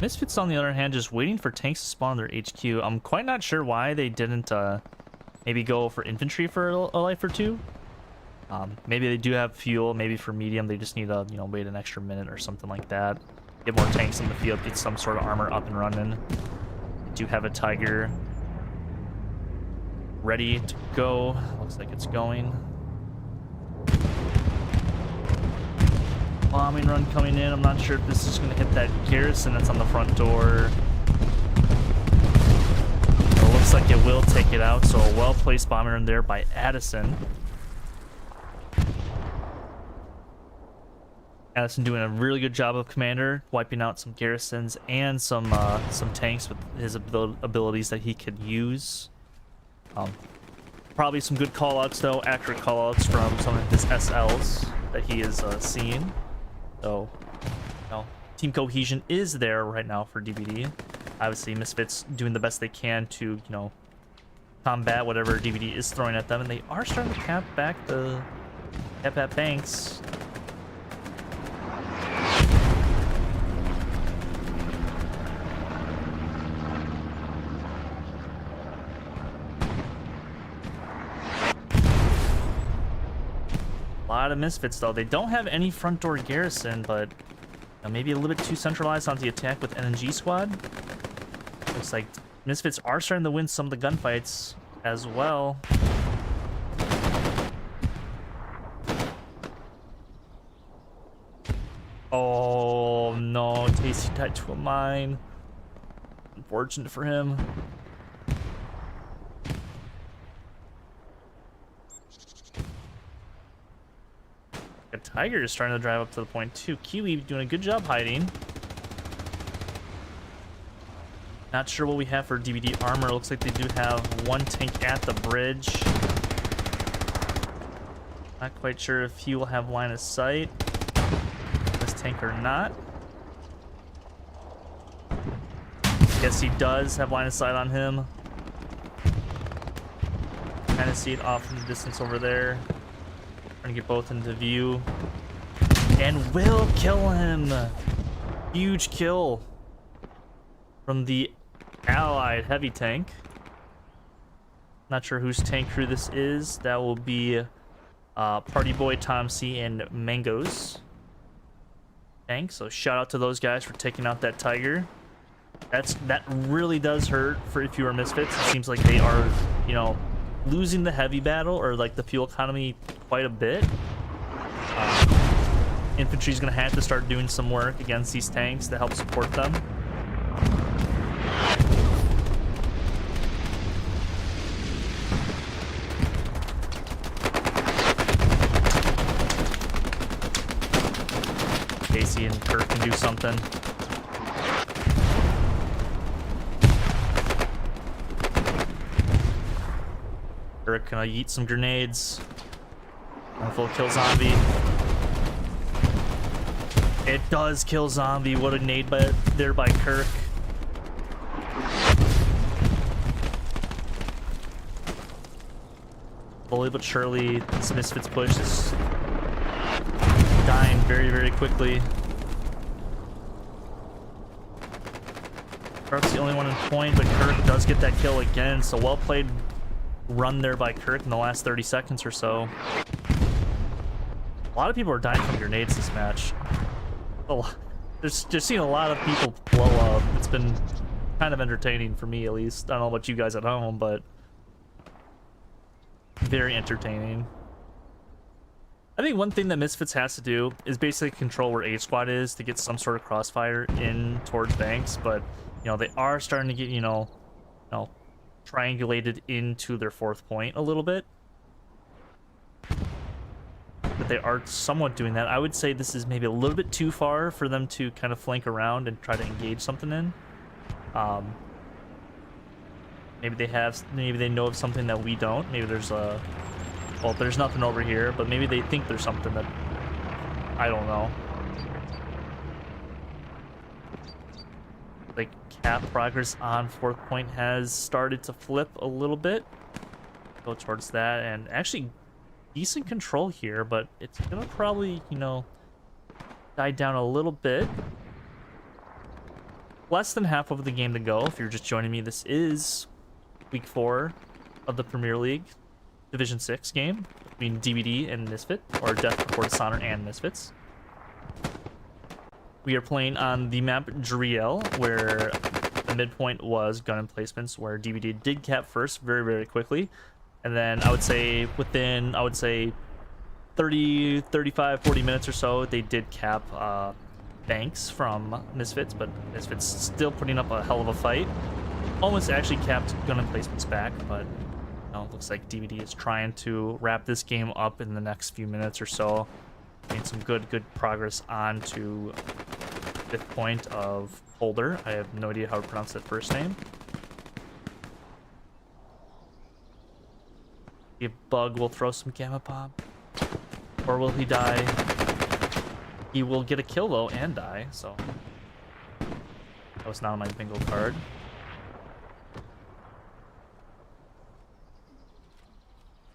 Misfits, on the other hand, just waiting for tanks to spawn on their HQ. I'm quite not sure why they didn't maybe go for infantry for a life or two. Maybe they do have fuel. Maybe for medium they just need to, you know, wait an extra minute or something like that. Get more tanks in the field, get some sort of armor up and running. Do have a Tiger ready to go. Looks like it's going. Bombing run coming in. I'm not sure if this is going to hit that garrison that's on the front door. It looks like it will take it out, so a well-placed bombing run there by Addison. Addison doing a really good job of commander, wiping out some garrisons and some tanks with his abilities that he could use. Probably some good callouts though, accurate callouts from some of his SLs that he is seeing. So, you know, team cohesion is there right now for DBD. Obviously, Misfits doing the best they can to, you know, combat whatever DBD is throwing at them, and they are starting to cap at Banks. A lot of Misfits though. They don't have any front door garrison, but maybe a little bit too centralized on the attack with NNG squad. Looks like Misfits are starting to win some of the gunfights as well. Oh no, Tasty died to a mine. Unfortunate for him. A Tiger is starting to drive up to the point too. Kiwi doing a good job hiding. Not sure what we have for DBD armor. Looks like they do have one tank at the bridge. Not quite sure if he will have line of sight, this tank or not. Guess he does have line of sight on him. Kind of see it off in the distance over there. Trying to get both into view. And will kill him. Huge kill from the allied heavy tank. Not sure whose tank crew this is. That will be Party Boy, Tom C, and Mango's tank. So shout out to those guys for taking out that Tiger. That really does hurt for if you are Misfits. It seems like they are, you know, losing the heavy battle or like the fuel economy quite a bit. Infantry's gonna have to start doing some work against these tanks to help support them. Casey and Kirk can do something. Kirk can yeet some grenades. Full kill zombie. It does kill zombie. What a nade there by Kirk. Slowly but surely, this Misfits push is dying very, very quickly. Kirk's the only one in point, but Kirk does get that kill again. So well played run there by Kirk in the last 30 seconds or so. A lot of people are dying from grenades this match. Just seeing a lot of people blow up. It's been kind of entertaining for me, at least. I don't know about you guys at home, but very entertaining. I think one thing that Misfits has to do is basically control where A squad is to get some sort of crossfire in towards Banks, but you know, they are starting to get, you know, triangulated into their 4th point a little bit. they are somewhat doing that. I would say this is maybe a little bit too far for them to kind of flank around and try to engage something in. Maybe they know of something that we don't. Maybe there's a, well, there's nothing over here, but maybe they think there's something that, I don't know. Like, cap progress on 4th point has started to flip a little bit. Go towards that, and actually decent control here, but it's gonna probably, you know, die down a little bit. Less than half of the game to go. If you're just joining me, this is week 4 of the Premier League Division 6 game between DBD and Misfit, or Death Before Dishonour and Misfits. We are playing on the map Driel, where the midpoint was gun emplacements, where DBD did cap first very, very quickly. And then I would say within, 30, 35, 40 minutes or so, they did cap banks from Misfits, but Misfits still putting up a hell of a fight. Almost actually capped gun emplacements back, but you know, it looks like DBD is trying to wrap this game up in the next few minutes or so. Made some good progress on to 5th point of Holder. I have no idea how to pronounce that first name. If Bug will throw some Gamma Bomb, or will he die? He will get a kill though and die, so that was not on my bingo card.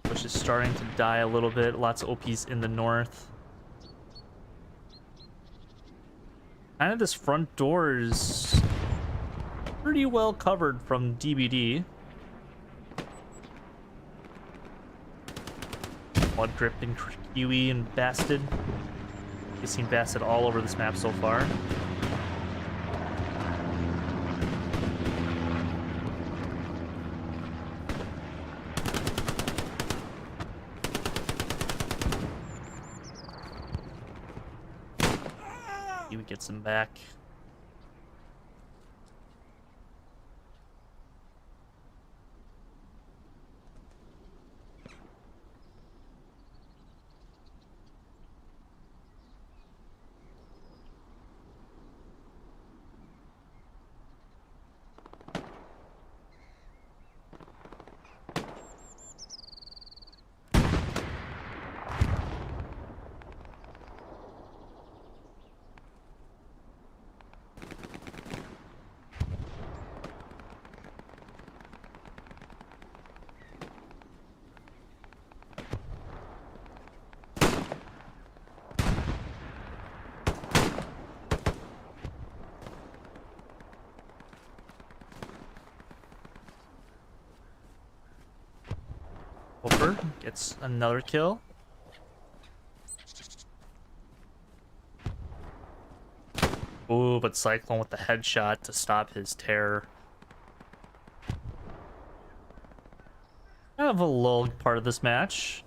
Push is starting to die a little bit. Lots of OPs in the north. Kind of this front door is pretty well covered from DBD. Mud Grip and Kiwi and Bastard. We've seen Bastard all over this map so far. Kiwi gets him back. Over gets another kill. Ooh, but Cyclone with the headshot to stop his terror. Kind of a lull part of this match.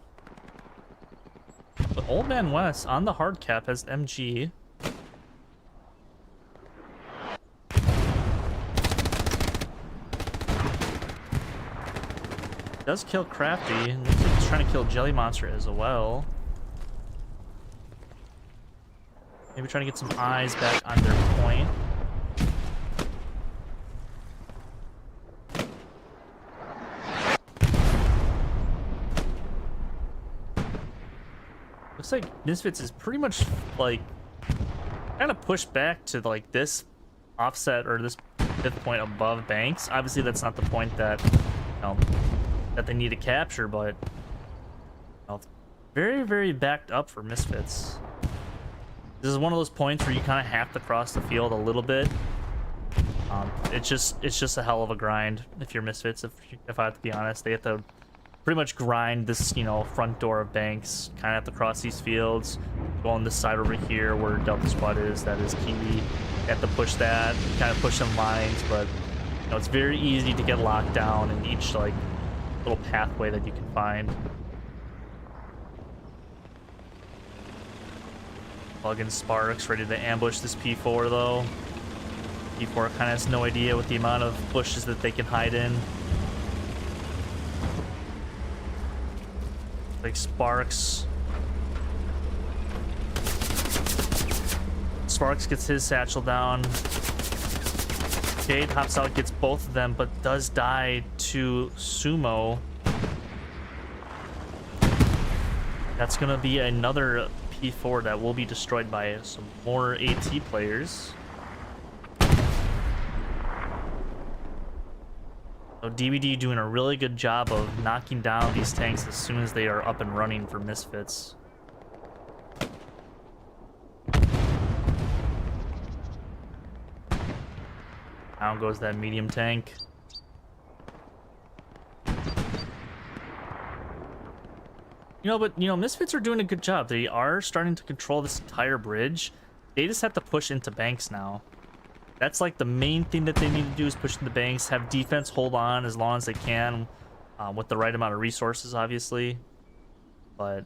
But Old Man West on the hard cap has MG. Does kill Crafty. Looks like he's trying to kill Jelly Monster as well. Maybe trying to get some eyes back on their point. Looks like Misfits is pretty much like kind of pushed back to like this offset or this 5th point above Banks. Obviously that's not the point that that they need to capture, but very, very backed up for Misfits. This is one of those points where you kind of have to cross the field a little bit. It's just a hell of a grind if you're Misfits. If I have to be honest, they have to pretty much grind this, front door of Banks. Kind of have to cross these fields, go on this side over here where Delta Squad is. That is Kiwi. You have to push that, kind of push some lines, but it's very easy to get locked down in each like little pathway that you can find. Plug in Sparks, ready to ambush this P4 though. P4 kind of has no idea with the amount of bushes that they can hide in. Like Sparks Sparks gets his satchel down. Jade hops out, gets both of them, but does die to Sumo. That's gonna be another P4 that will be destroyed by some more AT players. So DBD doing a really good job of knocking down these tanks as soon as they are up and running for Misfits. Down goes that medium tank. But Misfits are doing a good job. They are starting to control this entire bridge. They just have to push into banks now. That's like the main thing that they need to do, is push into banks, have defense hold on as long as they can, with the right amount of resources, obviously. But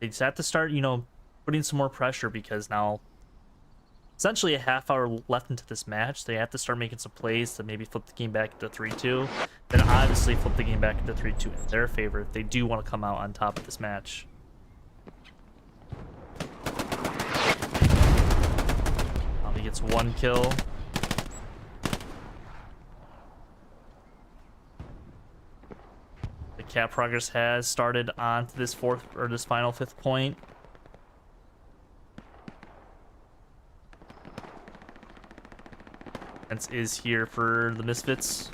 they just have to start, putting some more pressure, because now essentially a half hour left into this match. They have to start making some plays to maybe flip the game back into 3-2. Then obviously flip the game back into 3-2 in their favor if they do want to come out on top of this match. He gets one kill. The cap progress has started on to this final fifth point. Defense is here for the Misfits.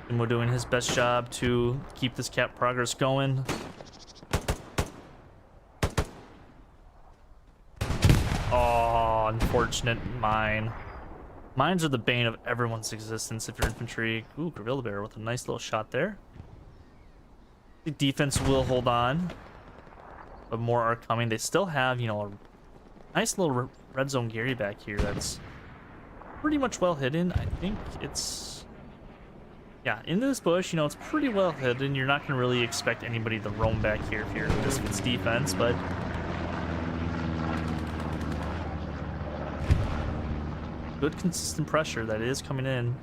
And we're doing his best job to keep this cap progress going. Oh, unfortunate mine. Mines are the bane of everyone's existence if you're infantry. Ooh, Gorilla Bear with a nice little shot there. The defense will hold on, but more are coming. They still have, a nice little red zone Gary back here that's pretty much well hidden. I think it's, yeah, in this bush, it's pretty well hidden. You're not going to really expect anybody to roam back here if you're in Misfits defense, but good consistent pressure that is coming in.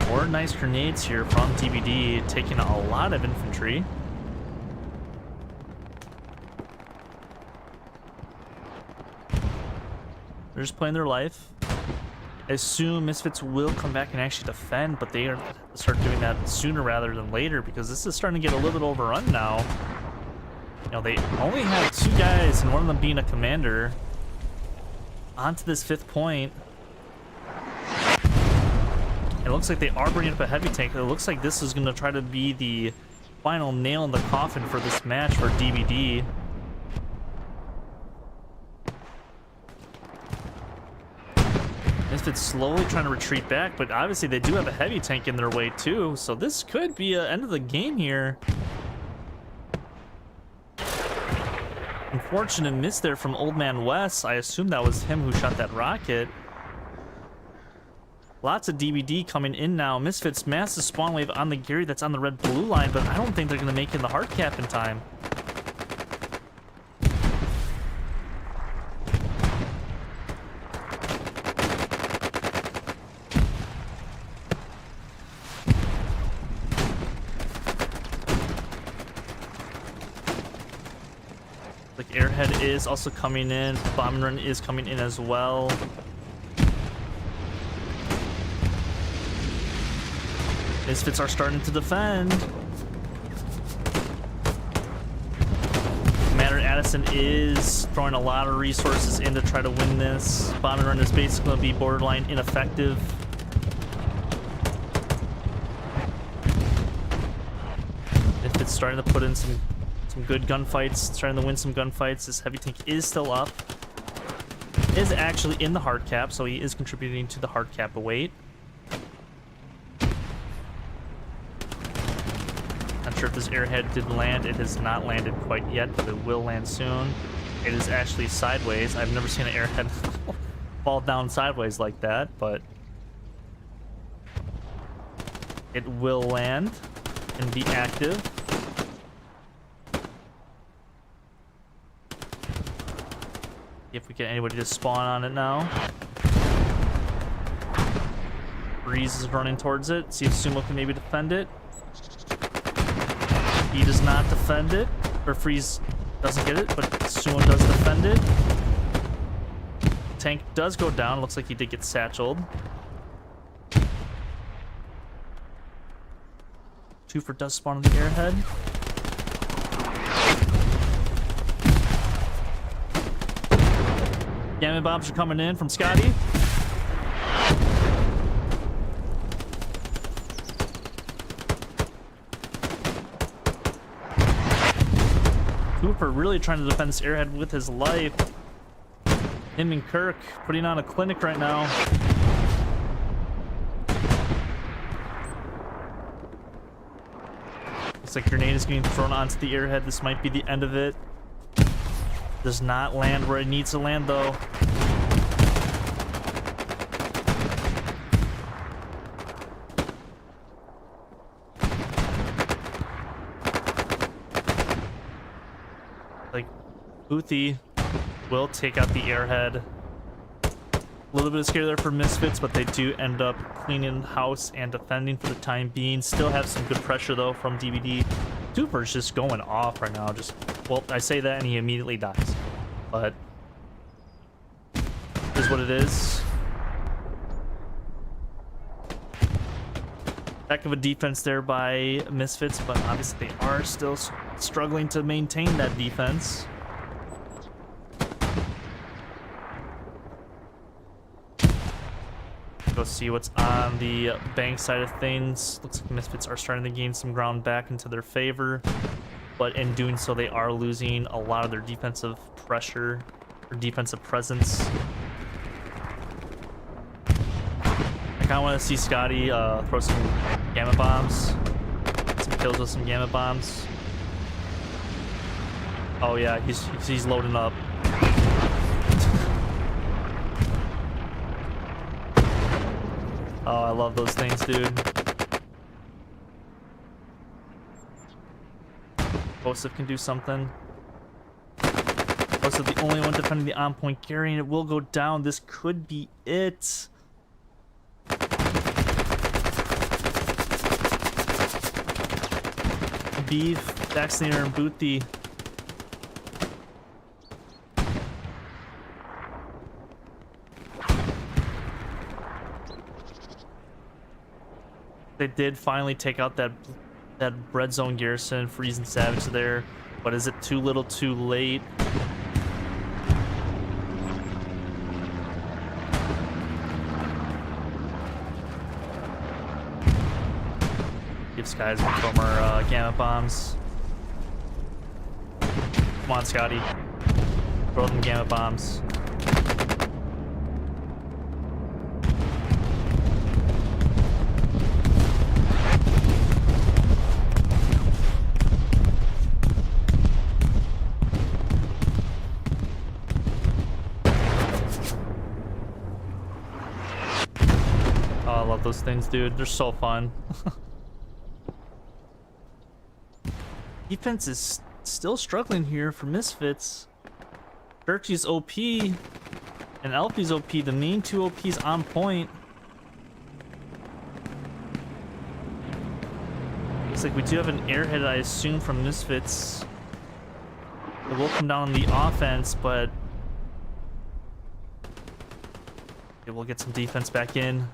More nice grenades here from DBD, taking a lot of infantry. They're just playing their life. I assume Misfits will come back and actually defend, but they are going to start doing that sooner rather than later, because this is starting to get a little bit overrun now. They only have two guys, and one of them being a commander, onto this fifth point. It looks like they are bringing up a heavy tank. It looks like this is going to try to be the final nail in the coffin for this match for DBD. Misfits slowly trying to retreat back, but obviously they do have a heavy tank in their way too, so this could be an end of the game here. Unfortunate miss there from Old Man Wes. I assume that was him who shot that rocket. Lots of DBD coming in now. Misfits massive spawn wave on the Gary that's on the red-blue line, but I don't think they're going to make it in the hard cap in time. Like Airhead is also coming in. Bomb Run is coming in as well. Misfits are starting to defend. Commander Addison is throwing a lot of resources in to try to win this. Bomb Run is basically going to be borderline ineffective. Misfits starting to put in some good gunfights, starting to win some gunfights. This heavy tank is still up. Is actually in the hard cap, so he is contributing to the hard cap await. Not sure if this airhead did land. It has not landed quite yet, but it will land soon. It is actually sideways. I've never seen an airhead fall down sideways like that, but it will land and be active. if we get anybody to spawn on it now. Breeze is running towards it. See if Sumo can maybe defend it. He does not defend it. Or Freeze doesn't get it, but Sumo does defend it. Tank does go down. Looks like he did get satcheled. 2 for does spawn on the airhead. Gamma bombs are coming in from Scotty. Cooper really trying to defend this airhead with his life. Him and Kirk putting on a clinic right now. Looks like grenade is getting thrown onto the airhead. This might be the end of it. Does not land where it needs to land though. Like Boothie will take out the airhead. A little bit of scare there for Misfits, but they do end up cleaning house and defending for the time being. Still have some good pressure though from DBD. Super's just going off right now. Just, well, I say that and he immediately dies. But it is what it is. Heck of a defense there by Misfits, but obviously they are still struggling to maintain that defense. Go see what's on the bank side of things. Looks like Misfits are starting to gain some ground back into their favor, but in doing so they are losing a lot of their defensive pressure or defensive presence. I kind of want to see Scotty throw some gamma bombs, some kills with some gamma bombs. Oh yeah, he's loading up. Oh, I love those things, dude. Joseph can do something. Joseph the only one defending the on-point carry, and it will go down. This could be it. Beef, Vaccinator, and Boothie. They did finally take out that red zone garrison, Freeze and Savage there, but is it too little too late? Give Skies from our gamma bombs. Come on, Scotty. Throw them gamma bombs. Those things, dude, they're so fun. Defense is still struggling here for Misfits. Churchy's OP and Alfie's OP, the main two OPs on point. Looks like we do have an airhead, I assume, from Misfits. It will come down on the offense, but it will get some defense back in.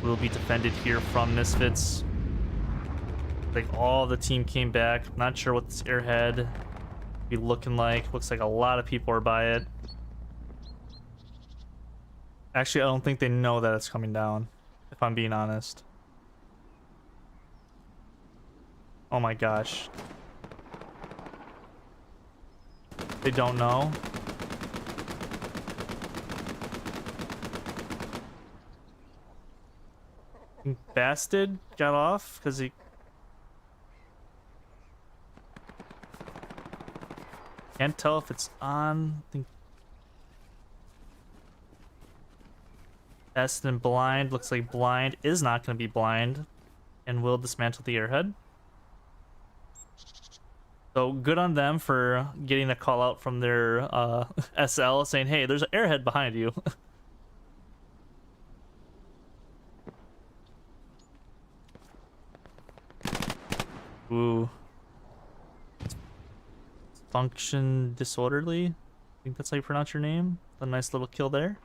Will be defended here from Misfits. Like all the team came back. Not sure what this airhead be looking like. Looks like a lot of people are by it. Actually, I don't think they know that it's coming down, if I'm being honest. Oh my gosh. They don't know. Bastard got off because he can't tell if it's on. I think Best in blind. Looks like blind is not going to be blind and will dismantle the airhead. So good on them for getting a call out from their SL saying, hey, there's an airhead behind you. Ooh. Function disorderly. I think that's how you pronounce your name. A nice little kill there.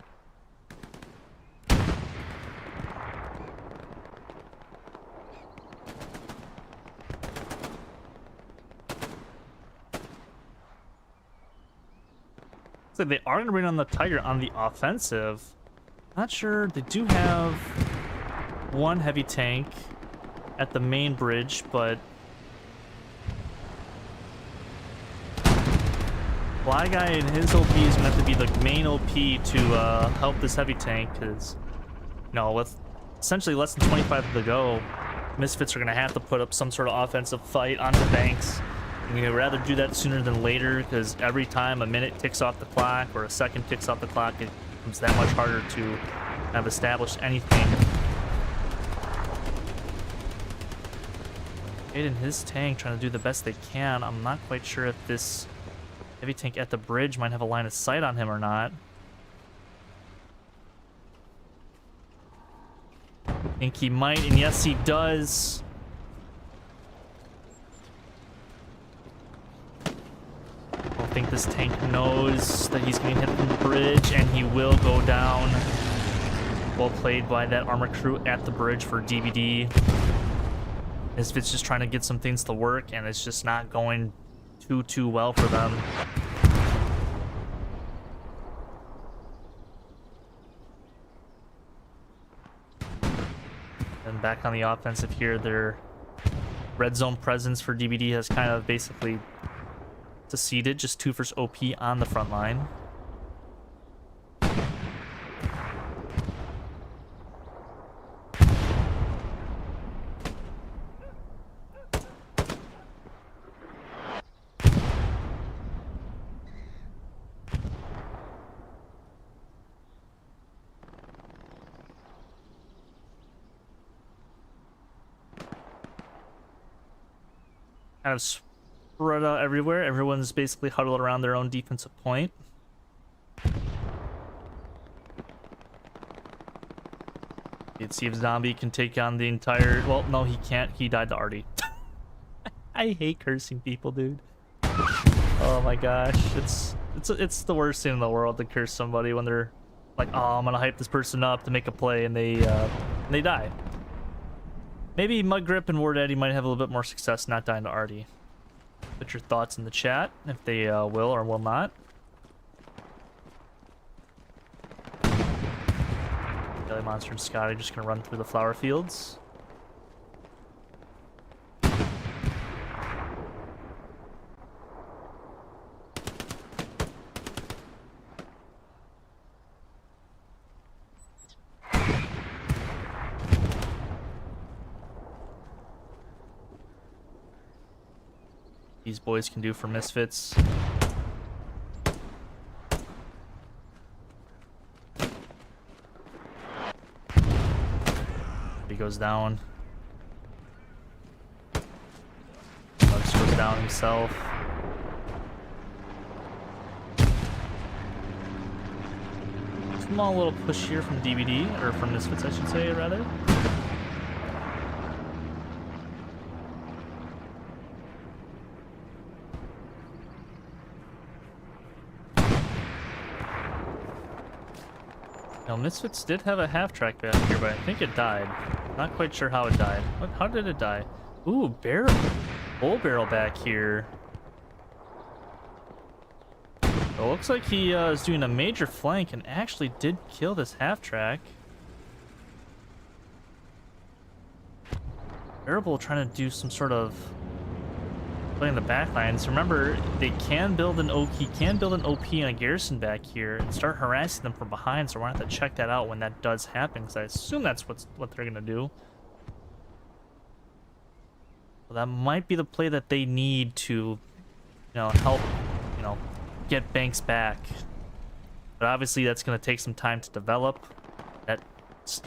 So they are going to bring on the Tiger on the offensive. Not sure. They do have one heavy tank at the main bridge, but Fly Guy and his OP is going to have to be the main OP to help this heavy tank, because, you know, with essentially less than 25 to go, Misfits are going to have to put up some sort of offensive fight on the banks. And you'd rather do that sooner than later, because every time a minute ticks off the clock or a second ticks off the clock, it becomes that much harder to have established anything. Jade and his tank trying to do the best they can. I'm not quite sure if this heavy tank at the bridge might have a line of sight on him or not. I think he might, and yes, he does. I think this tank knows that he's getting hit from the bridge, and he will go down. Well played by that armor crew at the bridge for DBD. Misfits just trying to get some things to work, and it's just not going too well for them. And back on the offensive here, their red zone presence for DBD has kind of basically seceded, just 2 versus OP on the front line. Kind of spread out everywhere. Everyone's basically huddled around their own defensive point. Let's see if Zombie can take on the entire... Well, no, he can't. He died to Artie. I hate cursing people, dude. Oh my gosh. It's the worst thing in the world to curse somebody when they're like, oh, I'm gonna hype this person up to make a play, and they die. Maybe Mud Grip and War Daddy might have a little bit more success not dying to Artie. Put your thoughts in the chat if they will or will not. Jelly Monster and Scotty just gonna run through the flower fields. These boys can do for Misfits. He goes down. Bugs goes down himself. Small little push here from DBD, or from Misfits, I should say, rather. Now, Misfits did have a half-track back here, but I think it died. Not quite sure how it died. How did it die? Ooh, barrel. Bull barrel back here. It looks like he is doing a major flank and actually did kill this half-track. Barrel trying to do some sort of play in the backlines. Remember, they can build an OP, and a garrison back here and start harassing them from behind, so we're gonna have to check that out when that does happen, because I assume that's what they're gonna do. So that might be the play that they need to, you know, help, you know, get banks back. But obviously that's gonna take some time to develop. That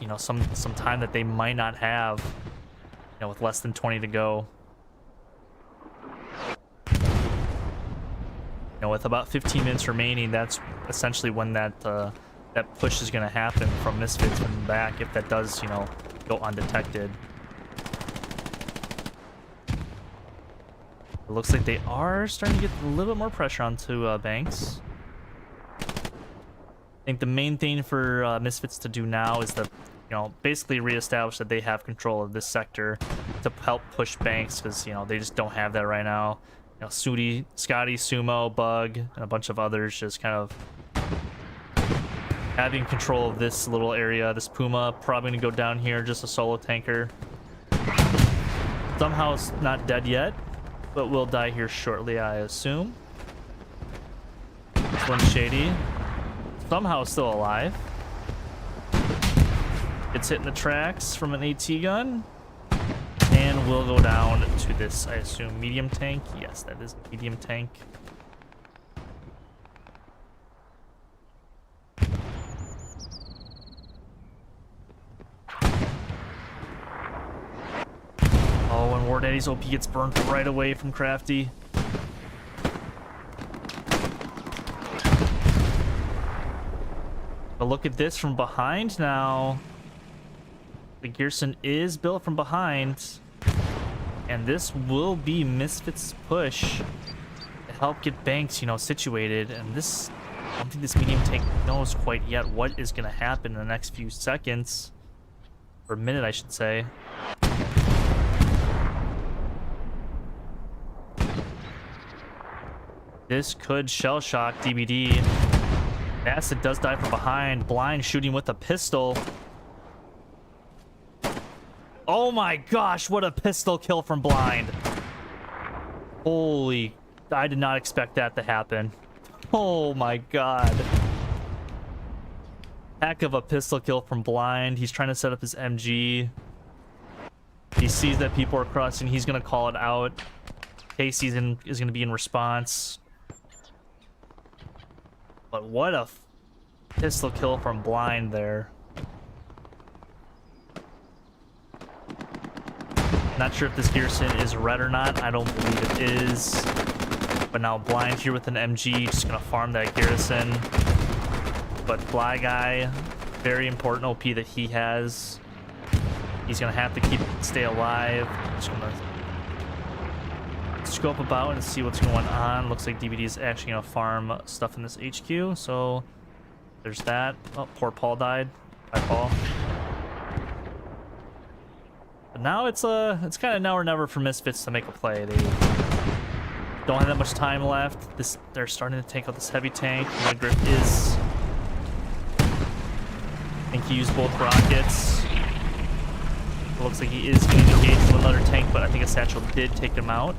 you know, some time that they might not have, you know, with less than 20 to go. You know, with about 15 minutes remaining, that's essentially when that that push is going to happen from Misfits from the back, if that does, you know, go undetected. It looks like they are starting to get a little bit more pressure onto Banks. I think the main thing for Misfits to do now is to, you know, basically reestablish that they have control of this sector to help push Banks, because, you know, they just don't have that right now. You know, Scotty, Sumo, Bug, and a bunch of others just kind of having control of this little area. This Puma probably gonna go down here, just a solo tanker. Somehow it's not dead yet, but will die here shortly, I assume. Slim Shady, somehow still alive. Gets hit in the tracks from an AT gun. And we'll go down to this, I assume, medium tank. Yes, that is a medium tank. Oh, and War Daddy's OP gets burnt right away from Crafty. But look at this from behind now. The Gearson is built from behind. And this will be Misfits' push to help get Banks, you know, situated. And this, I don't think this medium tank knows quite yet what is going to happen in the next few seconds. Or minute, I should say. This could shell shock DBD. Acid does die from behind. Blind shooting with a pistol. Oh my gosh, what a pistol kill from Blind. Holy, I did not expect that to happen. Oh my god. Heck of a pistol kill from Blind. He's trying to set up his MG. He sees that people are crossing. He's going to call it out. Casey's is going to be in response. But what a pistol kill from Blind there. Not sure if this Gearson is red or not. I don't believe it is. But now Blind here with an MG, just gonna farm that Garrison. But Fly Guy, very important OP that he has. He's gonna have to stay alive. Just gonna scope about and see what's going on. Looks like DBD is actually gonna farm stuff in this HQ. So there's that. Oh, poor Paul died. Bye, Paul. Now it's kind of now or never for Misfits to make a play. They don't have that much time left. They're starting to take out this heavy tank. Griff is, I think he used both rockets. It looks like he is going to engage with another tank, but I think a satchel did take him out.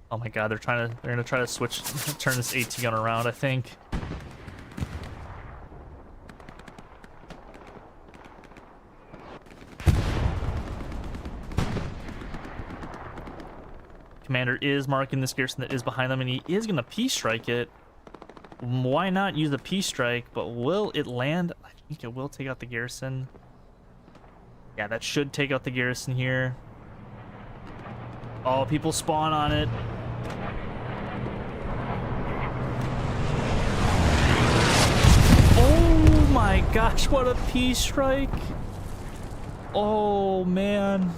Oh my god, they're gonna try to switch, turn this AT gun around, I think. Commander is marking this Gearson that is behind them, and he is going to P-strike it. Why not use a P-strike? But will it land? I think it will take out the Gearson. Yeah, that should take out the Gearson here. Oh, people spawn on it. Oh my gosh, what a P-strike. Oh, man.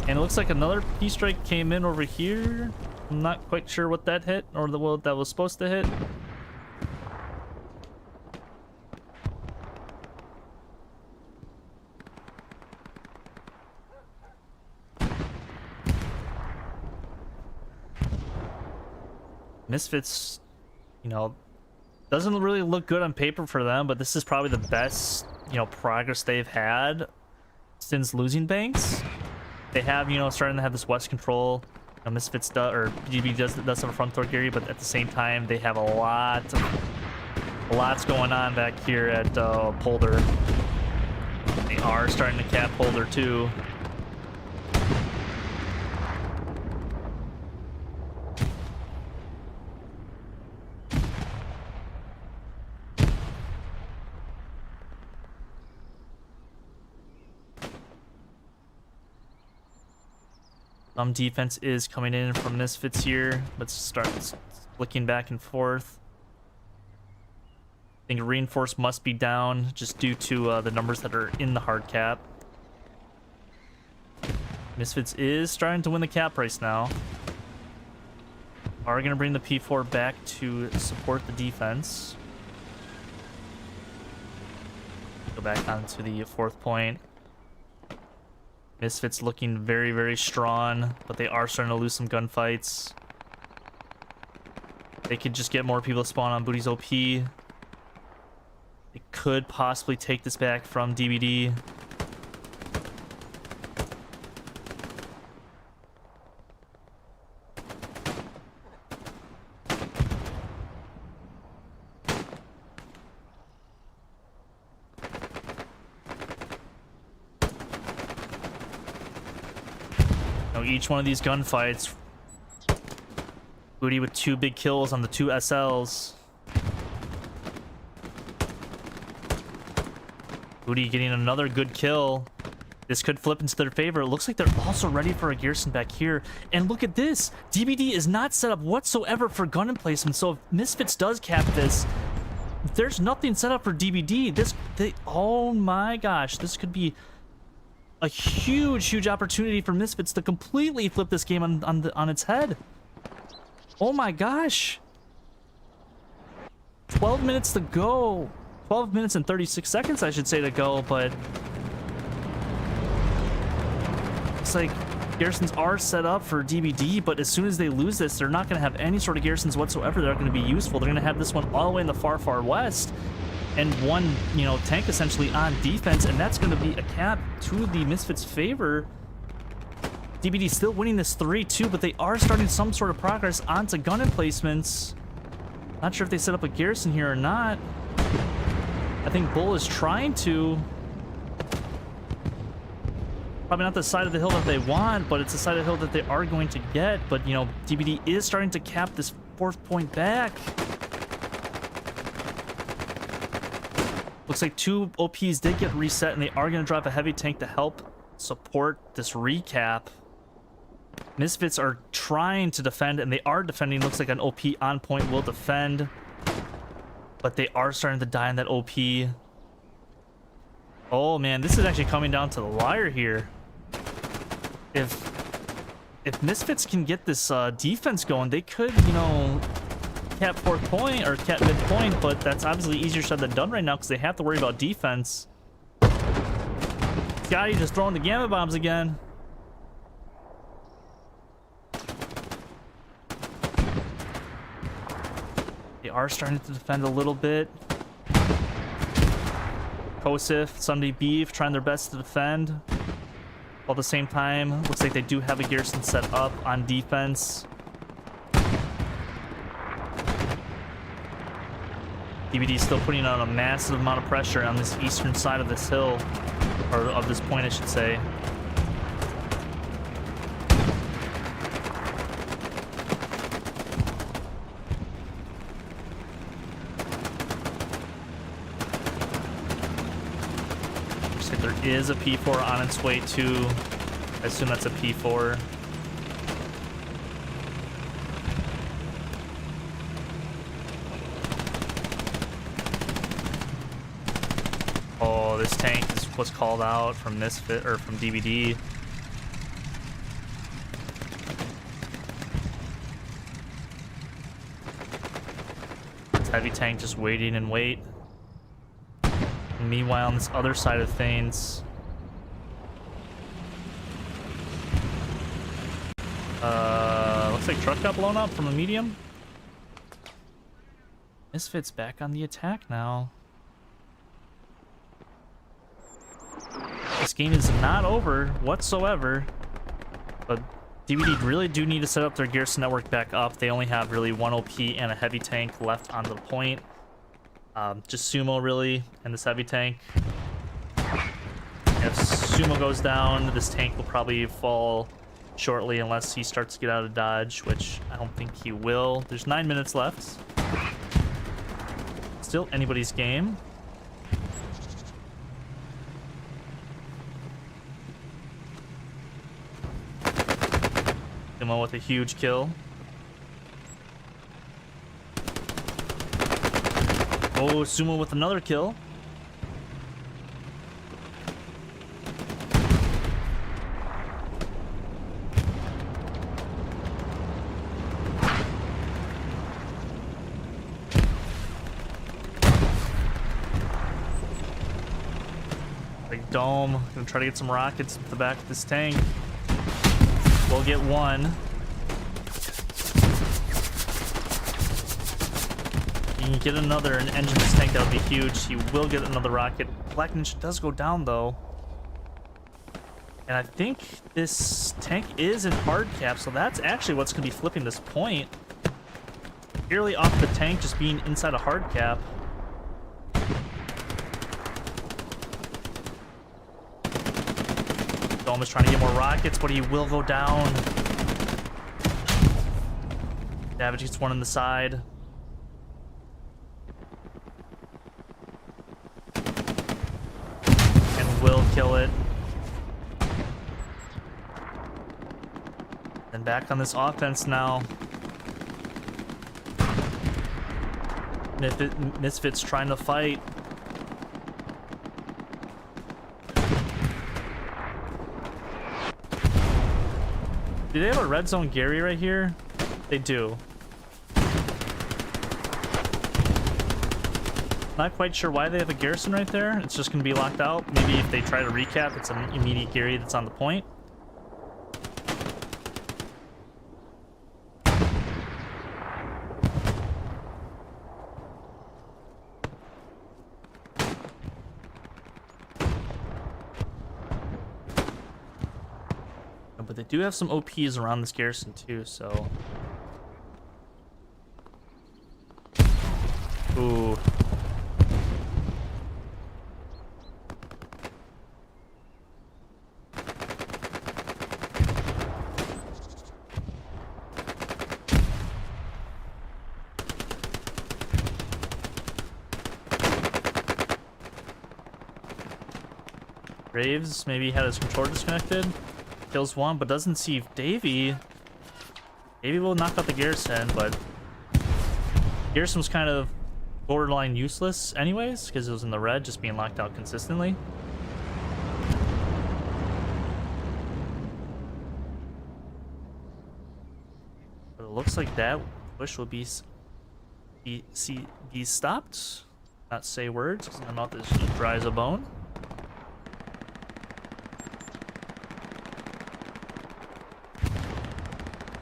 And it looks like another P-strike came in over here. I'm not quite sure what that hit, or what that was supposed to hit. Misfits, you know, doesn't really look good on paper for them, but this is probably the best, you know, progress they've had since losing Banks. They have, you know, starting to have this west control. You know, Misfits or DB does have a front door Gary, but at the same time, they have a lot's going on back here at Polder. They are starting to cap Polder too. Some defense is coming in from Misfits here. Let's start flicking back and forth. I think Reinforce must be down just due to the numbers that are in the hard cap. Misfits is starting to win the cap race now. Are going to bring the P4 back to support the defense. Go back onto the 4th point. Misfits looking very, very strong, but they are starting to lose some gunfights. They could just get more people to spawn on Booty's OP. They could possibly take this back from DBD. Each one of these gunfights, Booty with 2 big kills on the 2 SLs. Booty getting another good kill. This could flip into their favor. It looks like they're also ready for a Gearson back here. And look at this. DBD is not set up whatsoever for gun emplacement. So if Misfits does cap this, there's nothing set up for DBD. Oh my gosh, this could be a huge opportunity for Misfits to completely flip this game on its head. Oh my gosh. 12 minutes to go. 12 minutes and 36 seconds, I should say, to go, but it's like garrisons are set up for DBD, but as soon as they lose this, they're not going to have any sort of garrisons whatsoever that are going to be useful. They're going to have this one all the way in the far west, and one, you know, tank essentially on defense, and that's going to be a cap to the Misfits' favor. DBD still winning this 3-2, but they are starting some sort of progress onto gun emplacements. Not sure if they set up a garrison here or not. I think Bull is trying to. Probably not the side of the hill that they want, but it's the side of the hill that they are going to get. But, you know, DBD is starting to cap this 4th point back. Looks like 2 OPs did get reset, and they are going to drop a heavy tank to help support this recap. Misfits are trying to defend, and they are defending. Looks like an OP on point will defend, but they are starting to die on that OP. Oh man, this is actually coming down to the wire here. If Misfits can get this defense going, they could, you know, cap 4th point or cap mid point, but that's obviously easier said than done right now because they have to worry about defense. Scotty just throwing the gamma bombs again. They are starting to defend a little bit. Kosif, Sunday Beef trying their best to defend. While at the same time, looks like they do have a garrison set up on defense. DBD still putting on a massive amount of pressure on this eastern side of this hill, or of this point, I should say. Looks like there is a P4 on its way too. I assume that's a P4. Oh, this tank was called out from Misfit or from DBD. This heavy tank just waiting and wait. And meanwhile, on this other side of things, looks like truck got blown up from a medium. Misfits back on the attack now. This game is not over whatsoever, but DBD really do need to set up their garrison network back up. They only have really 1 OP and a heavy tank left on the point. Just Sumo really and this heavy tank. If Sumo goes down, this tank will probably fall shortly unless he starts to get out of dodge, which I don't think he will. There's 9 minutes left. Still anybody's game. Sumo with a huge kill. Oh, Sumo with another kill. Like dome. Gonna try to get some rockets at the back of this tank. We'll get one. You can get another an engine this tank, that would be huge. He will get another rocket. Black Ninja does go down though. And I think this tank is in hard cap, so that's actually what's gonna be flipping this point. Purely off the tank just being inside a hard cap. Dome is trying to get more rockets, but he will go down. Savage gets one on the side. And will kill it. And back on this offense now. Misfits trying to fight. Do they have a red zone Gary right here? They do. Not quite sure why they have a garrison right there. It's just going to be locked out. Maybe if they try to recap, it's an immediate Gary that's on the point. But they do have some OPs around this garrison too, so... Ooh. Graves maybe had his controller disconnected. Kills one, but doesn't see Davey. Davey will knock out the garrison, but garrison was kind of borderline useless anyways, because it was in the red, just being locked out consistently. But it looks like that push will be stopped. Not say words, because my mouth is dry as a bone.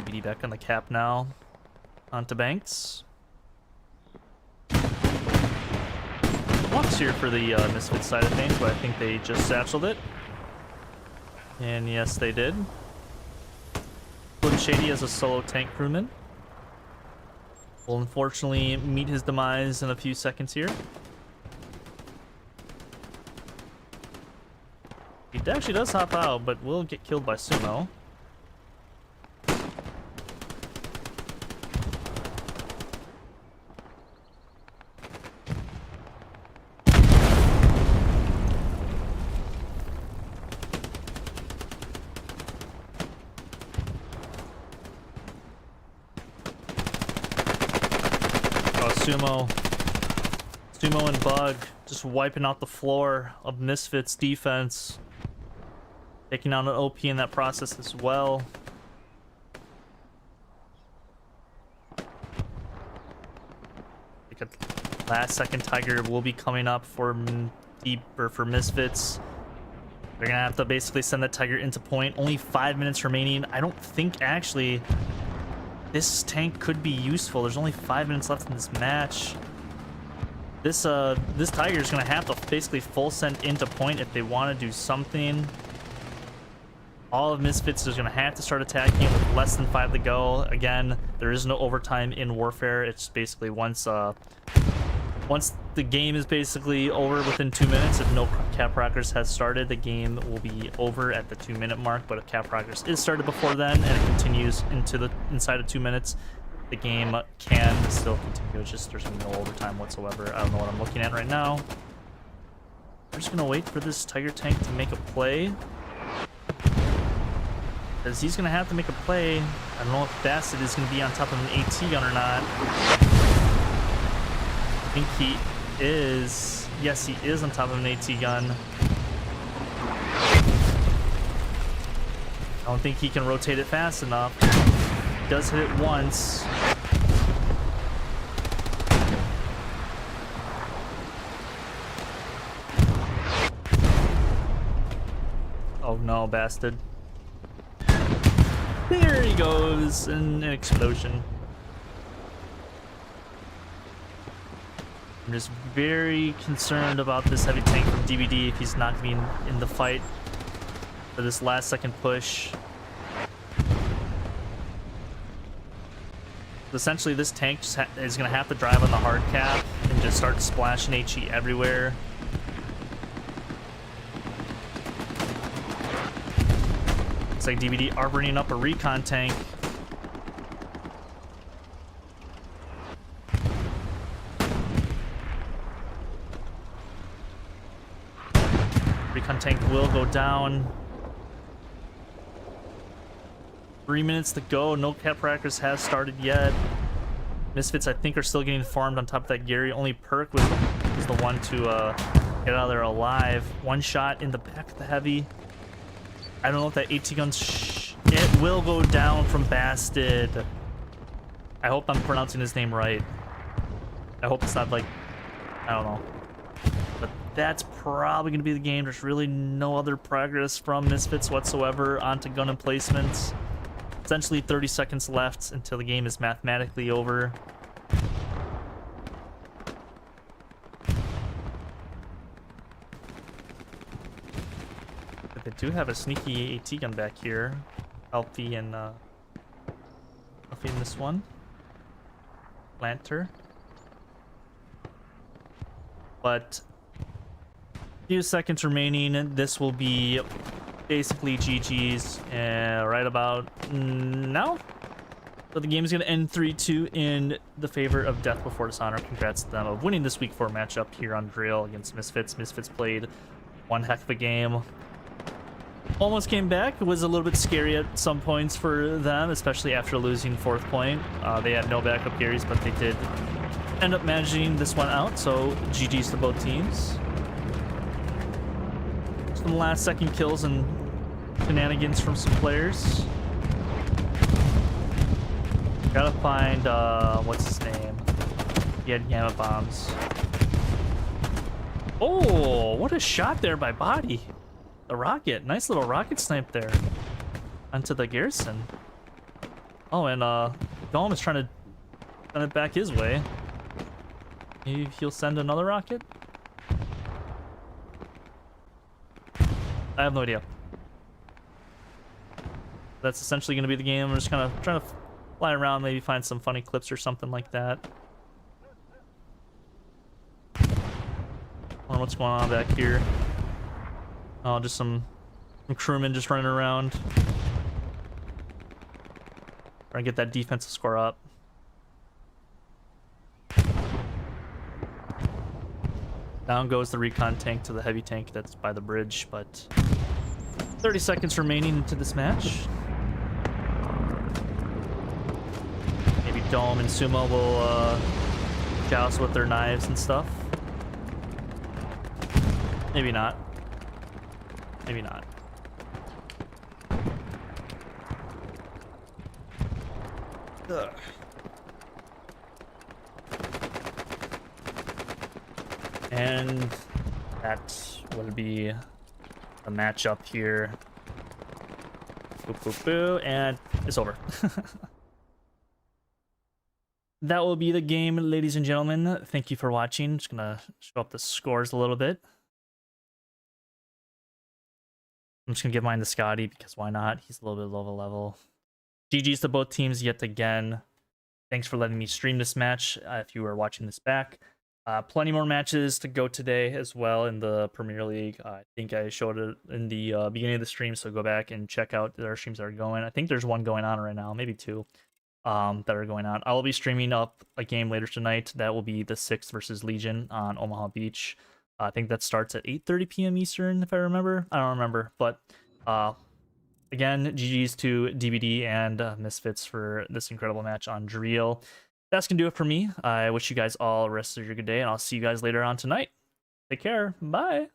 DBD back on the cap now. Onto Banks. Walks here for the Misfits side of things, but I think they just satcheled it. And yes, they did. Slim Shady as a solo tank crewman will unfortunately meet his demise in a few seconds here. He actually does hop out, but will get killed by Sumo. Sumo and Bug just wiping out the floor of Misfits defense. Taking out an OP in that process as well. Like a last second Tiger will be coming up for Misfits. They're gonna have to basically send the Tiger into point. Only 5 minutes remaining. I don't think actually this tank could be useful. There's only 5 minutes left in this match. This Tiger is gonna have to basically full send into point if they want to do something. All of Misfits is gonna have to start attacking with less than 5 to go. Again, there is no overtime in Warfare. It's basically once the game is basically over within 2 minutes, if no cap progress has started, the game will be over at the 2 minute mark. But if cap progress is started before then and it continues inside of 2 minutes, the game can still continue. It's just there's no overtime whatsoever. I don't know what I'm looking at right now. We're just gonna wait for this Tiger tank to make a play. Because he's going to have to make a play. I don't know if Bassett is going to be on top of an AT gun or not. I think he is. Yes, he is on top of an AT gun. I don't think he can rotate it fast enough. He does hit it once. Oh no, bastard. There he goes, in an explosion. I'm just very concerned about this heavy tank from DBD if he's not being in the fight for this last second push. Essentially, this tank just is going to have to drive on the hard cap and just start splashing HE everywhere. Looks like DBD are bringing up a recon tank. Recon tank will go down. 3 minutes to go. No cap practice has started yet. Misfits, I think, are still getting farmed on top of that Gary. Only Perk was the one to get out of there alive. One shot in the back of the heavy. I don't know if that AT gun's... It will go down from Bastard. I hope I'm pronouncing his name right. I hope it's not like... I don't know. But that's probably going to be the game. There's really no other progress from Misfits whatsoever onto gun emplacements. Essentially 30 seconds left until the game is mathematically over. But they do have a sneaky AT gun back here. Healthy in this one. Planter. But few seconds remaining. This will be basically GG's right about now. So the game is going to end 3-2 in the favor of Death Before Dishonour. Congrats to them of winning this week 4 matchup here on Driel against Misfits. Misfits played one heck of a game. Almost came back. It was a little bit scary at some points for them, especially after losing 4th point. They had no backup carries, but they did end up managing this one out. So GG's to both teams. Some last second kills and shenanigans from some players. Gotta find what's his name? He had gamma bombs. Oh, what a shot there by Body. The rocket, nice little rocket snipe there onto the garrison. Oh, and Golem is trying to send it back his way. Maybe he'll send another rocket. I have no idea. That's essentially going to be the game. I'm just kind of trying to fly around, maybe find some funny clips or something like that. I don't know what's going on back here. Oh, just some crewmen just running around. Trying to get that defensive score up. Down goes the recon tank to the heavy tank that's by the bridge, but 30 seconds remaining into this match. Maybe Dome and Sumo will joust with their knives and stuff. Maybe not. Maybe not. Ugh. And that will be a matchup here. Boo, boo, boo, and it's over. That will be the game, ladies and gentlemen. Thank you for watching. Just gonna show up the scores a little bit. I'm just gonna give mine to Scotty because why not? He's a little bit low of a level. GG's to both teams yet again. Thanks for letting me stream this match. If you are watching this back. Plenty more matches to go today as well in the Premier League. I think I showed it in the beginning of the stream, so go back and check out their streams that are going. I think there's one going on right now, maybe 2 that are going on. I'll be streaming up a game later tonight. That will be the 6th versus Legion on Omaha Beach. I think that starts at 8:30 p.m. Eastern, if I remember. I don't remember, but Again, GG's to DBD and Misfits for this incredible match on Driel. That's going to do it for me. I wish you guys all the rest of your good day, and I'll see you guys later on tonight. Take care. Bye.